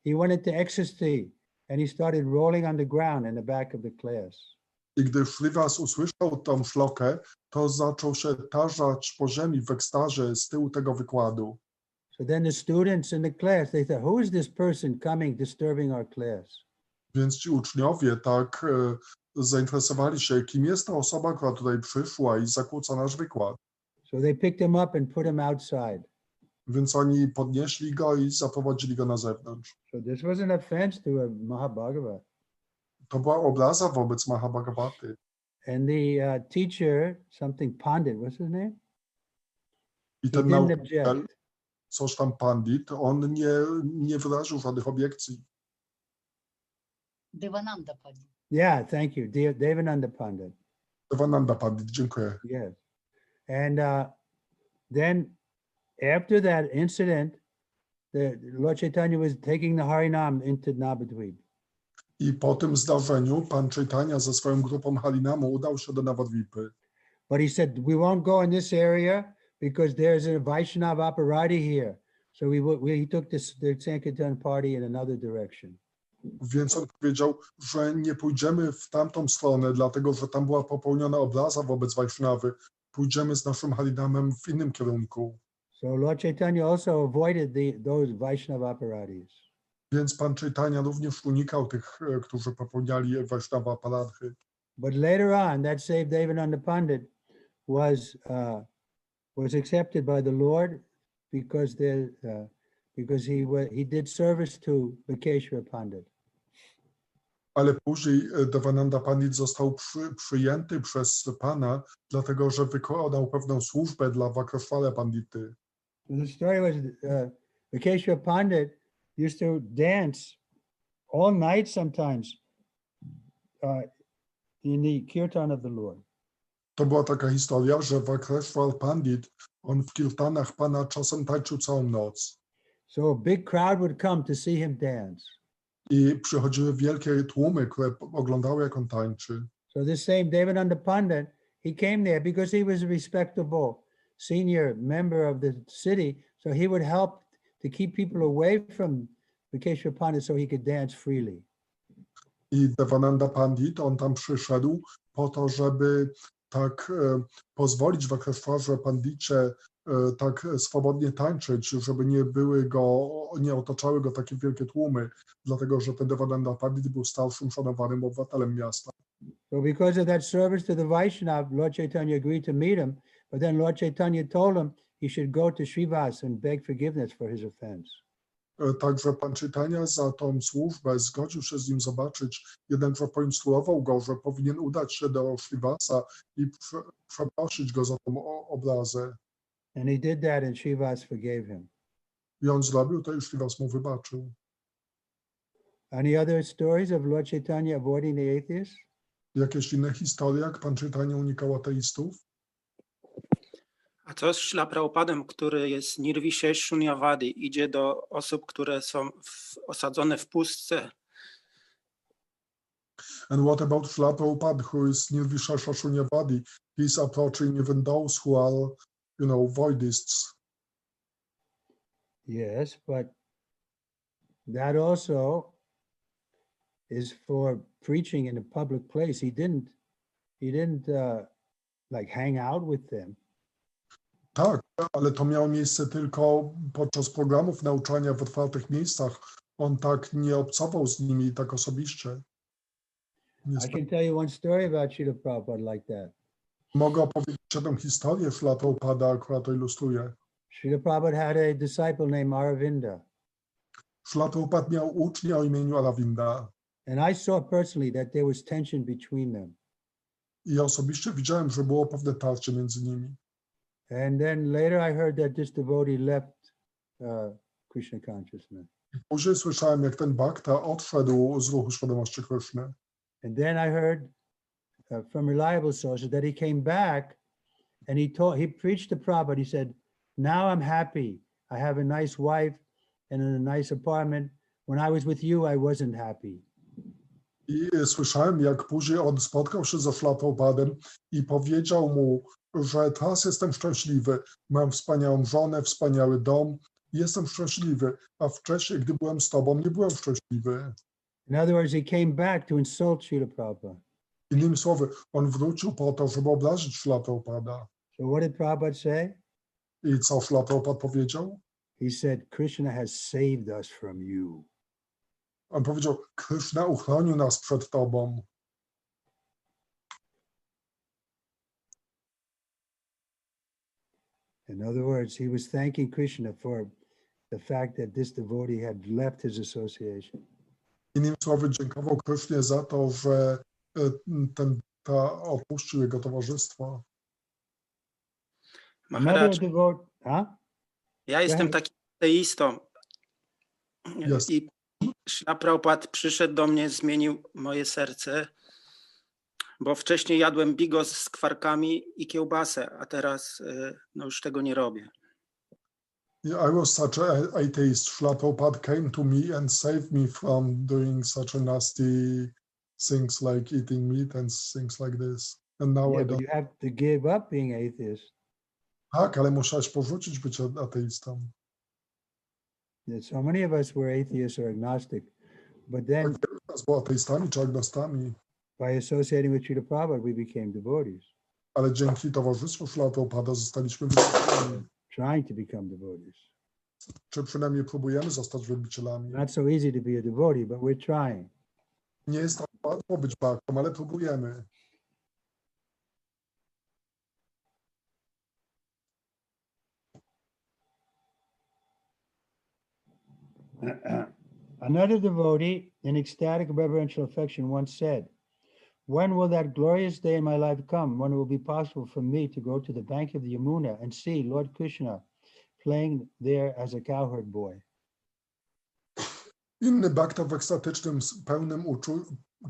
he went into ecstasy and he started rolling on the ground in the back of the class. I gdy Srivas usłyszał tą szlokę, to zaczął się tarzać po ziemi w ekstazie z tyłu tego wykładu. So then the students in the class, they thought, who is this person coming, disturbing our class? Więc ci uczniowie tak zainteresowali się, kim jest ta osoba, która tutaj przyszła i zakłóca nasz wykład. So they picked him up and put him outside. Więc oni podnieśli go i zaprowadzili go na zewnątrz. So this was an offense to a Mahabhagavat. To była obraza wobec Mahabhagavaty. And the teacher, something Pandit, what's his name? I He ten didn't nauczyciel, object. coś tam Pandit, on nie wyraził żadnych obiekcji. Devananda Pandit. Yeah, thank you. Devananda Pandit. Devananda Pandit, dziękuję. Yes. And then after that incident, the Lord Chaitanya was taking the Harinam into Navadvip. I po tym zdarzeniu pan Chaitanya ze swoją grupą Harinamu udał się do Navadvipy. But he said, we won't go in this area because there's a Vaishnava operati here. So he took the Sankirtan party in another direction. Więc on powiedział, że nie pójdziemy w tamtą stronę, dlatego że tam była popełniona obraza wobec Vaishnawy. Pójdziemy z naszym Harinamem w innym kierunku. So Lord Chaitanya also avoided those Vaishnava operatis. Więc pan Chaitanya również unikał tych, którzy popełniali Vaishnava aparadhy. But later on, that same Devananda Pandit was was accepted by the Lord because he did service to Vikeshwara Pandit. Ale później Devananda Pandit został przyjęty przez Pana, dlatego że wykonał pewną służbę dla Vakreshwara Pandity. The story was Vikeshwara Pandit used to dance all night sometimes in the kirtan of the Lord. To była taka historia, że Vakreshwar Pandit, on w kirtanach Pana czasem tańczył całą noc. So a big crowd would come to see him dance. I przychodziły wielkie tłumy, które oglądały, jak on tańczy. So this same Devananda Pandit, he came there because he was a respectable senior member of the city. So he would help to keep people away from Vikeshwara Pandit so he could dance freely. I Devananda Pandit, on tam przyszedł po to, żeby tak pozwolić Vakreshwarze Pandicie tak swobodnie tańczyć, żeby nie otaczały go takie wielkie tłumy, dlatego że ten Devananda Pandit był starszym, szanowanym obywatelem miasta. So because of that service to the Vaishnava, Lord Chaitanya agreed to meet him, but then Lord Chaitanya told him he should go to Srivas and beg forgiveness for his offense. Także Pan Chaitanya za tą służbę zgodził się z nim zobaczyć, jednakże poinstruował go, że powinien udać się do Srivasa i przeprosić go za tą obrazę. And he did that and Srivas forgave him. I on zrobił to i Srivas mu wybaczył. Any other stories of Lord Chaitanya avoiding the atheists? Jakieś inne historie, jak Pan Chaitanya unikał ateistów? A co z Śrila Prabhupadem, który jest nirvishesh shunyavadi, idzie do osób, które są osadzone w pustce? And what about Srila Prabhupada, who is nirvishesha shunyavadi? He's approaching even those who are, voidists. Yes, but that also is for preaching in a public place. He didn't like hang out with them. Tak, ale to miało miejsce tylko podczas programów nauczania w otwartych miejscach. On tak nie obcował z nimi tak osobiście. I can tell you one story about Srila Prabhupada like that. Mogę opowiedzieć jedną historię Srila Prabhupada, która to ilustruje. Srila Prabhupada had a disciple named Aravinda. Srila Prabhupada miał ucznia o imieniu Aravinda. And I saw personally that there was tension between them. I osobiście widziałem, że było pewne tarcie między nimi. And then later I heard that this devotee left Krishna consciousness. I później słyszałem, jak ten bhakta odszedł z ruchu świadomości Krishny. And then I heard from reliable sources that he came back and he preached to Prabhupada. He said, now I'm happy. I have a nice wife and a nice apartment. When I was with you, I wasn't happy. I słyszałem, jak później on spotkał się ze Srila Prabhupadem i powiedział mu, że teraz jestem szczęśliwy, mam wspaniałą żonę, wspaniały dom, jestem szczęśliwy, a wcześniej, gdy byłem z tobą, nie byłem szczęśliwy. In other words, he came back to insult Srila Prabhupada. Innymi słowy, on wrócił po to, żeby obrazić Srila Prabhupada. So what did Prabhupada say? I co Srila Prabhupada powiedział? He said, Krishna has saved us from you. On powiedział, Krishna uchronił nas przed tobą. In other words, he was thanking Krishna for the fact that this devotee had left his association. Innymi słowy, dziękował Krishnie za to, że ta opuścił jego towarzystwo. Maharaj, ja jestem ahead. takim ateistą. Yes. I Śrila Prabhupada przyszedł do mnie, zmienił moje serce, bo wcześniej jadłem bigos z kwarkami i kiełbasę, a teraz już tego nie robię. I was such an atheist. Srila Prabhupada came to me and saved me from doing such a nasty things like eating meat and things like this. And now Yeah, I but don't. you have to give up being atheist. Tak, ale musiałeś porzucić bycie ateistą. So many of us were atheists or agnostic, but then Tak, wielu z nas było ateistami czy agnostami, by associating with Srila Prabhupada, we became devotees, ale dzięki towarzystwu Srila Prabhupada zostaliśmy wybicielami. trying to become devotees. Czy przynajmniej próbujemy zostać wybicielami. Not so easy to be a devotee, but we're trying. Nie jest tak łatwo być baktą, ale próbujemy. Another devotee in ecstatic reverential affection once said, "When will that glorious day in my life come when it will be possible for me to go to the bank of the Yamuna and see Lord Krishna playing there as a cowherd boy?" Inny bhakta w ekstatycznym, pełnym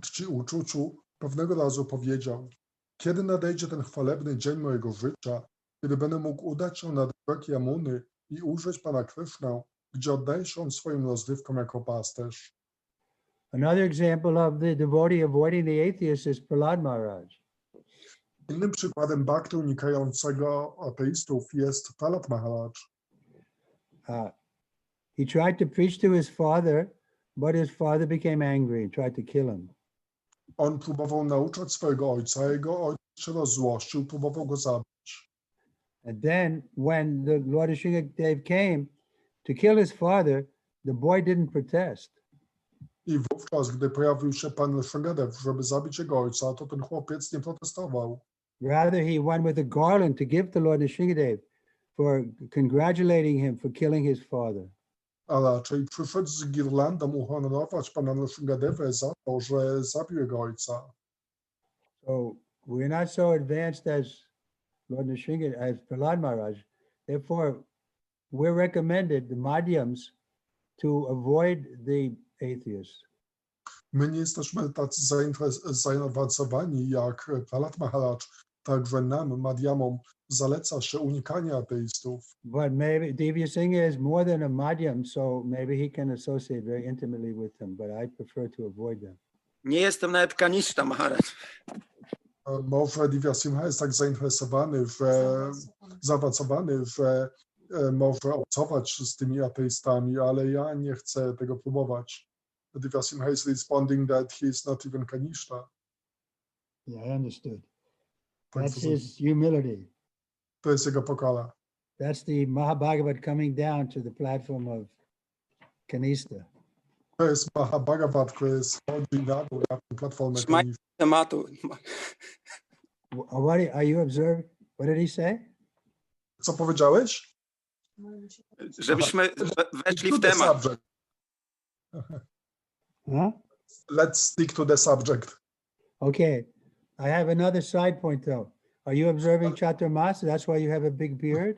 czci uczuciu pewnego razu powiedział: kiedy nadejdzie ten chwalebny dzień mojego życia, kiedy będę mógł udać się nad brzeg Jamuny i ujrzeć Pana Krishnę, gdzie oddaje się on swoim rozrywkom jako pasterz. Another example of the devotee avoiding the atheist is Prahlad Maharaj. Innym przykładem bhakty unikającego ateistów jest Prahlad Maharaj. He tried to preach to his father, but his father became angry and tried to kill him. On próbował nauczać swojego ojca, a jego ojciec się rozzłościł, próbował go zabić. And then when the Lord Nrsimhadev came to kill his father, the boy didn't protest. I wówczas, gdy pojawił się Pan Nrsimhadev, żeby zabić jego ojca, to ten chłopiec nie protestował. Rather, he went with a garland to give to Lord Nrsimhadev for congratulating him for killing his father. A raczej przyszedł z girlandą uhonorować Pana Nrsimhadeva za to, że zabił jego ojca. So we're not so advanced as Lord Nrsimhadev, as Prahlad Maharaj. Therefore, we're recommended, the Madhyams, to avoid the atheists. My nie jesteśmy tacy zaawansowani jak Prahlad Maharaj, także nam, Madhyamom, zaleca się unikanie ateistów. But maybe Divya Singh is more than a Madhyam, so maybe he can associate very intimately with them, but I prefer to avoid them. Nie jestem nawet kanista, Maharaj. Może Divya Singha jest tak zaawansowany, że może obcować z tymi ateistami, ale ja nie chcę tego próbować. Divya Singha is responding that he is not even Kanishta. Yeah, I understood. Tak, That's his humility. to jest jego pokora. That's the Mahabhagavat coming down to the platform of Kanista. To jest Mahabhagavat, który schodzi na dół na tę platformę Trzymaj Kanishta. tematu. What are you observing? What did he say? Co powiedziałeś? Żebyśmy weszli w To the temat. subject. Huh? Let's stick to the subject. Okay. I have another side point though. Are you observing Chaturmasa? That's why you have a big beard?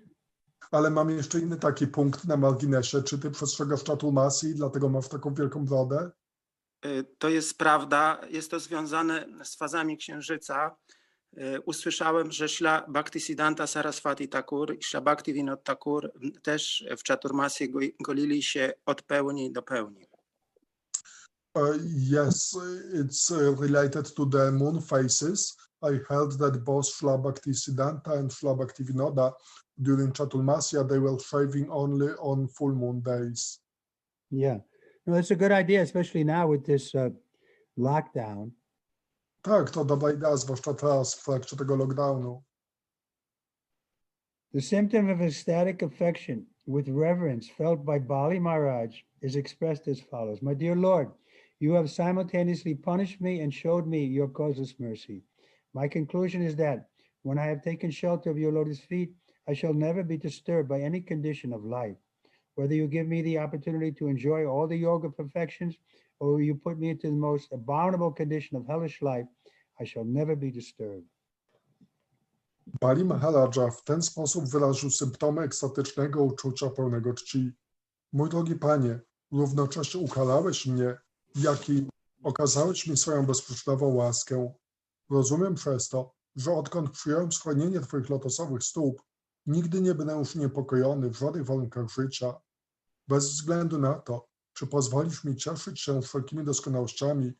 Ale mam jeszcze inny taki punkt na marginesie. Czy ty przestrzegasz Chaturmasi i dlatego masz taką wielką brodę? To jest prawda. Jest to związane z fazami księżyca. Usłyszałem, że Śla Bhaktisiddhanta Saraswati Thakur i Śla Bhaktivinoda Thakur też w Chaturmasie golili się od pełni do pełni. Yes, it's related to the moon phases. I heard that both Śla Bhaktisiddhanta and Śla Bhaktivinoda during Chaturmasya, they were shaving only on full moon days. Yeah. No, it's a good idea, especially now with this lockdown. Tak, to dobra idea, zwłaszcza teraz w trakcie tego lockdownu. The symptom of ecstatic affection with reverence felt by Bali Maharaj is expressed as follows. My dear Lord, you have simultaneously punished me and showed me your causeless mercy. My conclusion is that when I have taken shelter of your lotus feet, I shall never be disturbed by any condition of life. Whether you give me the opportunity to enjoy all the yoga perfections or you put me into the most abominable condition of hellish life, I shall never be disturbed. Bali Maharaja w ten sposób wyraził symptomy ekstatycznego uczucia pełnego czci. Mój drogi Panie, równocześnie ukarałeś mnie, jak i okazałeś mi swoją bezprzyczynową łaskę. Rozumiem przez to, że odkąd przyjąłem schronienie Twoich lotosowych stóp, nigdy nie będę już niepokojony w żadnych warunkach życia. Bez względu na to, czy pozwolisz mi cieszyć się wszelkimi doskonałościami,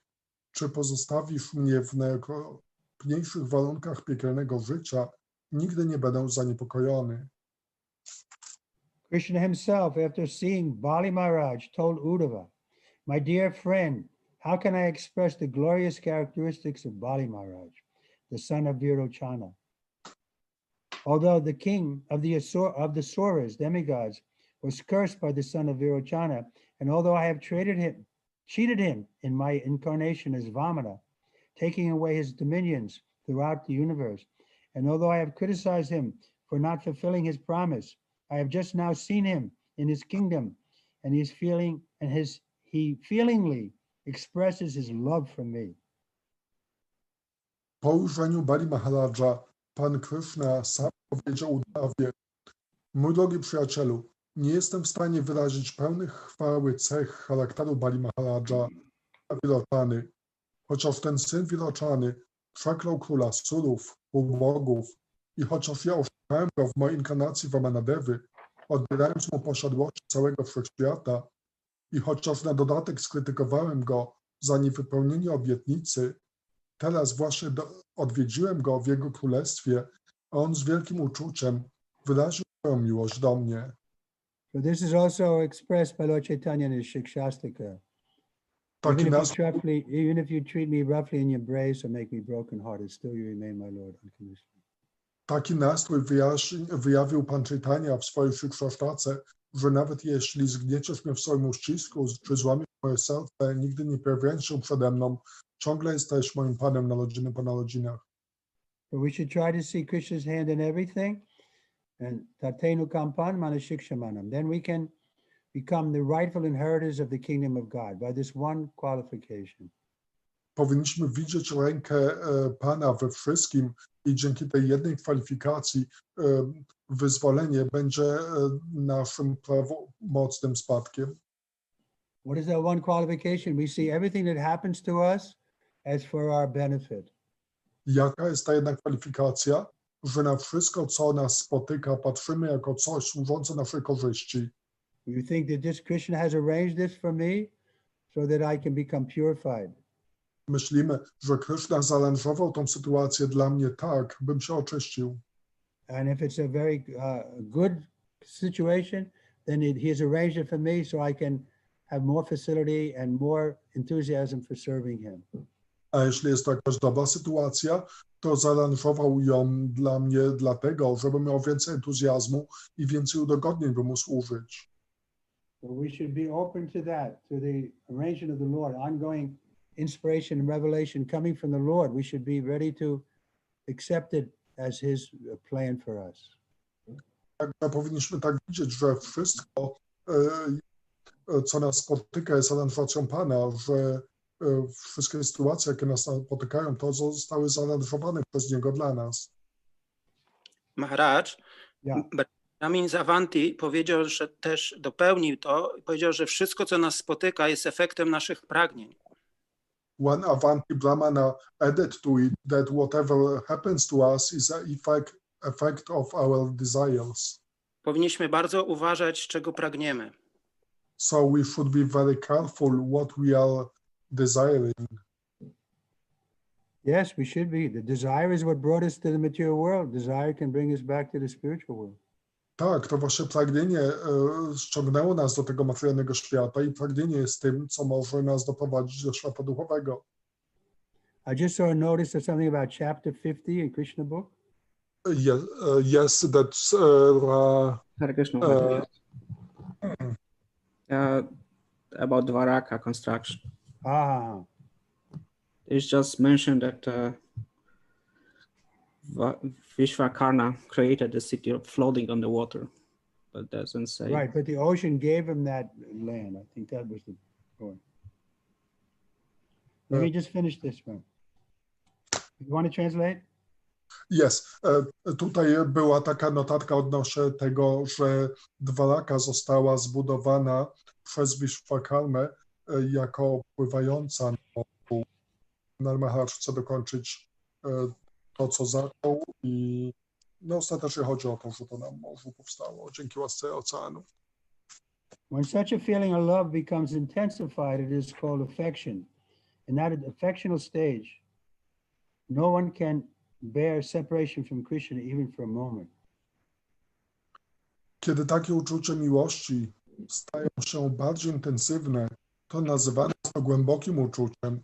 czy pozostawisz mnie w najokropniejszych warunkach piekielnego życia, nigdy nie będę zaniepokojony. Krishna himself, after seeing Bali Maharaj, told Uddhava, my dear friend, how can I express the glorious characteristics of Bali Maharaj, the son of Virochana? Although the king of the Asuras, demigods, was cursed by the son of Virochana, and although I have cheated him in my incarnation as Vamana, taking away his dominions throughout the universe, and although I have criticized him for not fulfilling his promise, I have just now seen him in his kingdom and he feelingly expresses his love for me. Po ujrzeniu Bali Maharaja, Pan Krishna sam powiedział Uddhawie: mój drogi przyjacielu, nie jestem w stanie wyrazić pełnych chwały cech charakteru Bali Maharaja Virochany, chociaż ten syn Virochany przeklął króla surów, półbogów i chociaż ja oszukałem go w mojej inkarnacji Vamanadevy, odbierając mu posiadłość całego wszechświata, i chociaż na dodatek skrytykowałem go za niewypełnienie obietnicy, teraz właśnie odwiedziłem go w jego królestwie, a on z wielkim uczuciem wyraził swoją miłość do mnie. So this is also expressed by Lord Chaitanya in his Shikshastika. Taki Even if you treat me roughly in your embrace or make me broken-hearted, still you remain my Lord unconditionally. Taki nastrój wyjawił Pan Chaitanya w swojej Shikshashtace, że nawet jeśli zgnieciesz mnie w swoim uścisku, czy złamiesz moje serce, nigdy nie pojawiając się przede mną, ciągle jesteś moim Panem narodziny po narodzinach. So we should try to see Krishna's hand in everything, and tatenu kampan manashikshamanam. Then we can become the rightful inheritors of the kingdom of God by this one qualification. Powinniśmy widzieć rękę Pana we wszystkim i dzięki tej jednej kwalifikacji wyzwolenie będzie naszym prawomocnym spadkiem. What is that one qualification? We see everything that happens to us as for our benefit. Jaka jest ta jedna kwalifikacja? Że na wszystko, co nas spotyka, patrzymy jako coś służące naszej korzyści. You think that this Krishna has arranged this for me so that I can become purified. Myślimy, że Krishna zaaranżował tą sytuację dla mnie tak, bym się oczyścił. And if it's a very good situation, then he has arranged it for me so I can have more facility and more enthusiasm for serving him. A jeśli jest to jakaś dobra sytuacja, to zaaranżował ją dla mnie dlatego, żebym miał więcej entuzjazmu i więcej udogodnień, by mu służyć. So we should be open to that, to the arrangement of the Lord, ongoing inspiration and revelation coming from the Lord. We should be ready to accept it as his plan for us. Także powinniśmy tak widzieć, że wszystko, co nas spotyka, jest aranżacją Pana, że wszystkie sytuacje, jakie nas spotykają, to zostały zaaranżowane przez Niego dla nas. Maharaj, Yeah. Ramin Zavanti powiedział, że też dopełnił to, powiedział, że wszystko, co nas spotyka, jest efektem naszych pragnień. One Avanti Brahmana added to it that whatever happens to us is an effect of our desires. Powinniśmy bardzo uważać, czego pragniemy. So we should be very careful what we are desiring. Yes, we should be. The desire is what brought us to the material world. Desire can bring us back to the spiritual world. Tak, to właśnie pragnienie ściągnęło nas do tego materialnego świata i pragnienie jest tym, co może nas doprowadzić do świata duchowego. I just saw a notice of something about chapter 50 in Krishna book. Yes, that's Hare Krishna. About Dwaraka construction. It's just mentioned that Vishwakarna created the city of floating on the water, but doesn't say. Right, but the ocean gave him that land. I think that was the point. Let me just finish this one. You want to translate? Yes. Tutaj była taka notatka odnośnie tego, że Dwaraka została zbudowana przez Vishwakarmę jako pływająca na morzu. Maharaj chce dokończyć to, co zaczął i ostatecznie chodzi o to, że to na morzu powstało dzięki łasce oceanu. When such a feeling of love becomes intensified, it is called affection. In that affectional stage, no one can bear separation from Krishna even for a moment. Kiedy takie uczucie miłości stają się bardziej intensywne, to nazywane jest to głębokim uczuciem.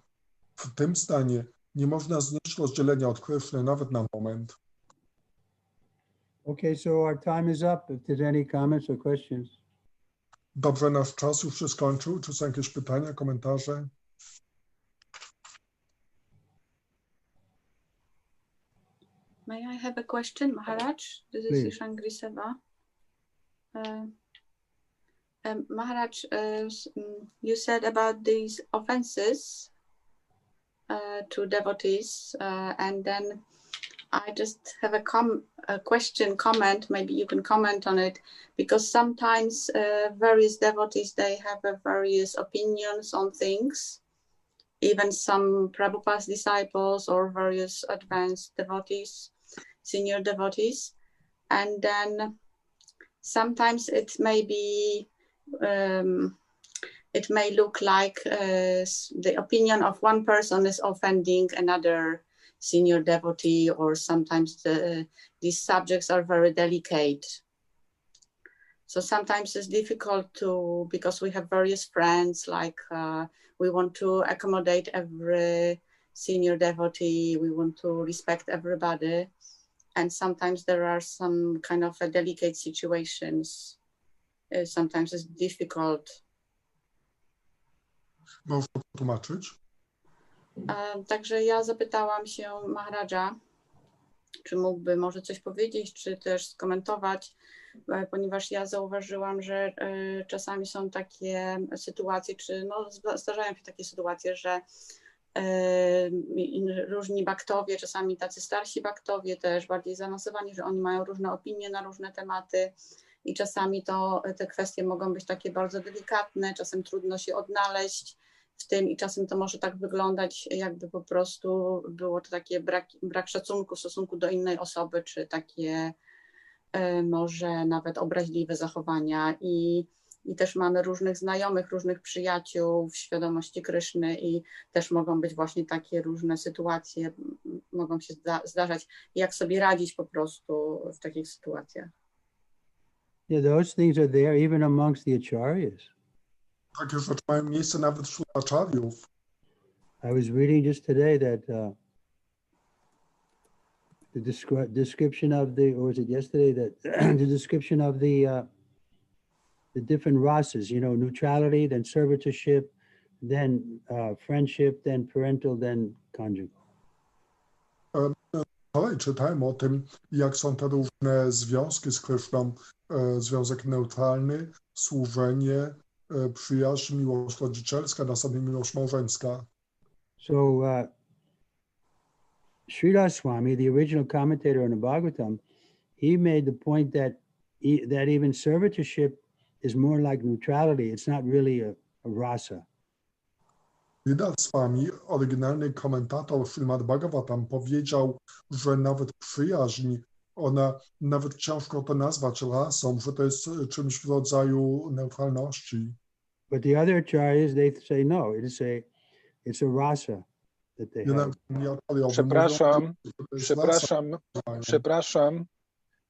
W tym stanie nie można znieść rozdzielenia od Krishny nawet na moment. Okay, so our time is up. If there's any comments or questions. Dobrze, nasz czas już się skończył. Czy są jakieś pytania, komentarze? May I have a question, Maharaj? This is Please. Ishangri Seva. Maharaj, you said about these offenses to devotees, and then I just have a question, comment, maybe you can comment on it, because sometimes various devotees, they have various opinions on things, even some Prabhupada's disciples or various advanced devotees, senior devotees, and then sometimes it may be, it may look like the opinion of one person is offending another senior devotee, or sometimes these subjects are very delicate. So sometimes it's difficult to, because we have various friends, like we want to accommodate every senior devotee, we want to respect everybody. And sometimes there are some kind of delicate situations. Sometimes it's difficult. Można tłumaczyć? Także ja zapytałam się Maharaja, czy mógłby może coś powiedzieć, czy też skomentować, ponieważ ja zauważyłam, że czasami są takie sytuacje, czy no, zdarzają się takie sytuacje, że różni baktowie, czasami tacy starsi baktowie też bardziej zaawansowani, że oni mają różne opinie na różne tematy i czasami te kwestie mogą być takie bardzo delikatne, czasem trudno się odnaleźć w tym i czasem to może tak wyglądać, jakby po prostu było to takie brak szacunku w stosunku do innej osoby, czy takie może nawet obraźliwe zachowania i też mamy różnych znajomych, różnych przyjaciół w świadomości Kryszny i też mogą być właśnie takie różne sytuacje, mogą się zdarzać, jak sobie radzić po prostu w takich sytuacjach. Yeah, those things are there even amongst the acharyas. Takie rzeczy mają miejsce nawet wśród acharyów. I was reading just today that the description of the, or was it yesterday, that the description of the different rasas, you know, neutrality, then servitorship, then friendship, then parental, then conjugal. Wczoraj czytałem o tym, jak są te różne związki z Kryszną, związek neutralny, służenie, przyjaźń, miłość rodzicielska, następnie miłość małżeńska. So Sridhar Swami, the original commentator on the Bhagavatam, he made the point that that even servitorship is more like neutrality. It's not really a rasa. Sridhar Swami, oryginalny komentator Śrimad Bhagavatam, powiedział, że nawet przyjaźń, ona, nawet ciężko to nazwać rasą, że to jest czymś w rodzaju neutralności. But the other acharyas, they say no, it's a rasa that they have. Przepraszam,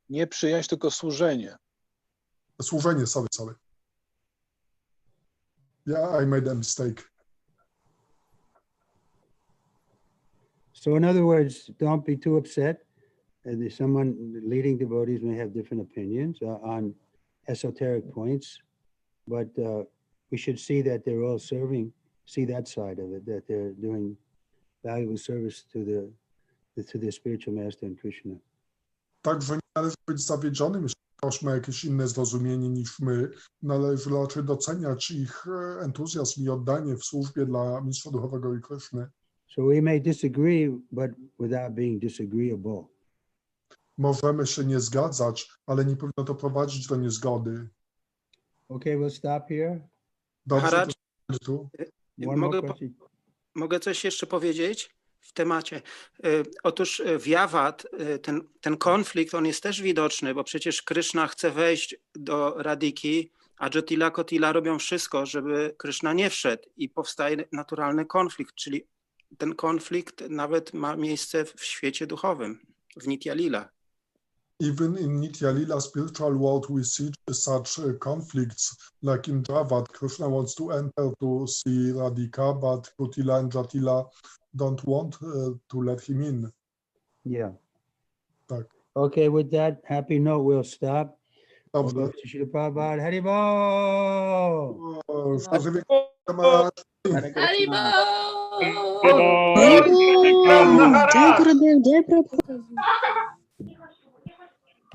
nie przyjaźń, tylko służenie. Służenie, sorry. Yeah, I made a mistake. So in other words, don't be too upset. Someone leading devotees may have different opinions on esoteric points, but we should see that they're all serving, see that side of it, that they're doing valuable service to the spiritual master and Krishna. Także nie należy być zawiedzionym, jeśli ktoś ma jakieś inne zrozumienie niż my. Należy raczej doceniać ich entuzjazm i oddanie w służbie dla mistrza duchowego i Kryszny. So we may disagree, but without being disagreeable. Możemy się nie zgadzać, ale nie powinno to prowadzić do niezgody. Okay, we'll stop here. Dobrze, tu. Mogę coś jeszcze powiedzieć w temacie? Otóż w Jawat ten konflikt, on jest też widoczny, bo przecież Kryszna chce wejść do Radhiki, a Jotila, Kotila robią wszystko, żeby Kryszna nie wszedł i powstaje naturalny konflikt, czyli ten konflikt nawet ma miejsce w świecie duchowym, w Nitya Lila. Even in Nitya Lila spiritual world we see such conflicts, like in Javad, Krishna wants to enter to see Radhika, but Kotila and Jatila don't want to let him in. Yeah. Tak. Okay, with that happy note, we'll stop. Dobrze. Haribol! Haribol! Jai Gurudev, Jai Prabhu.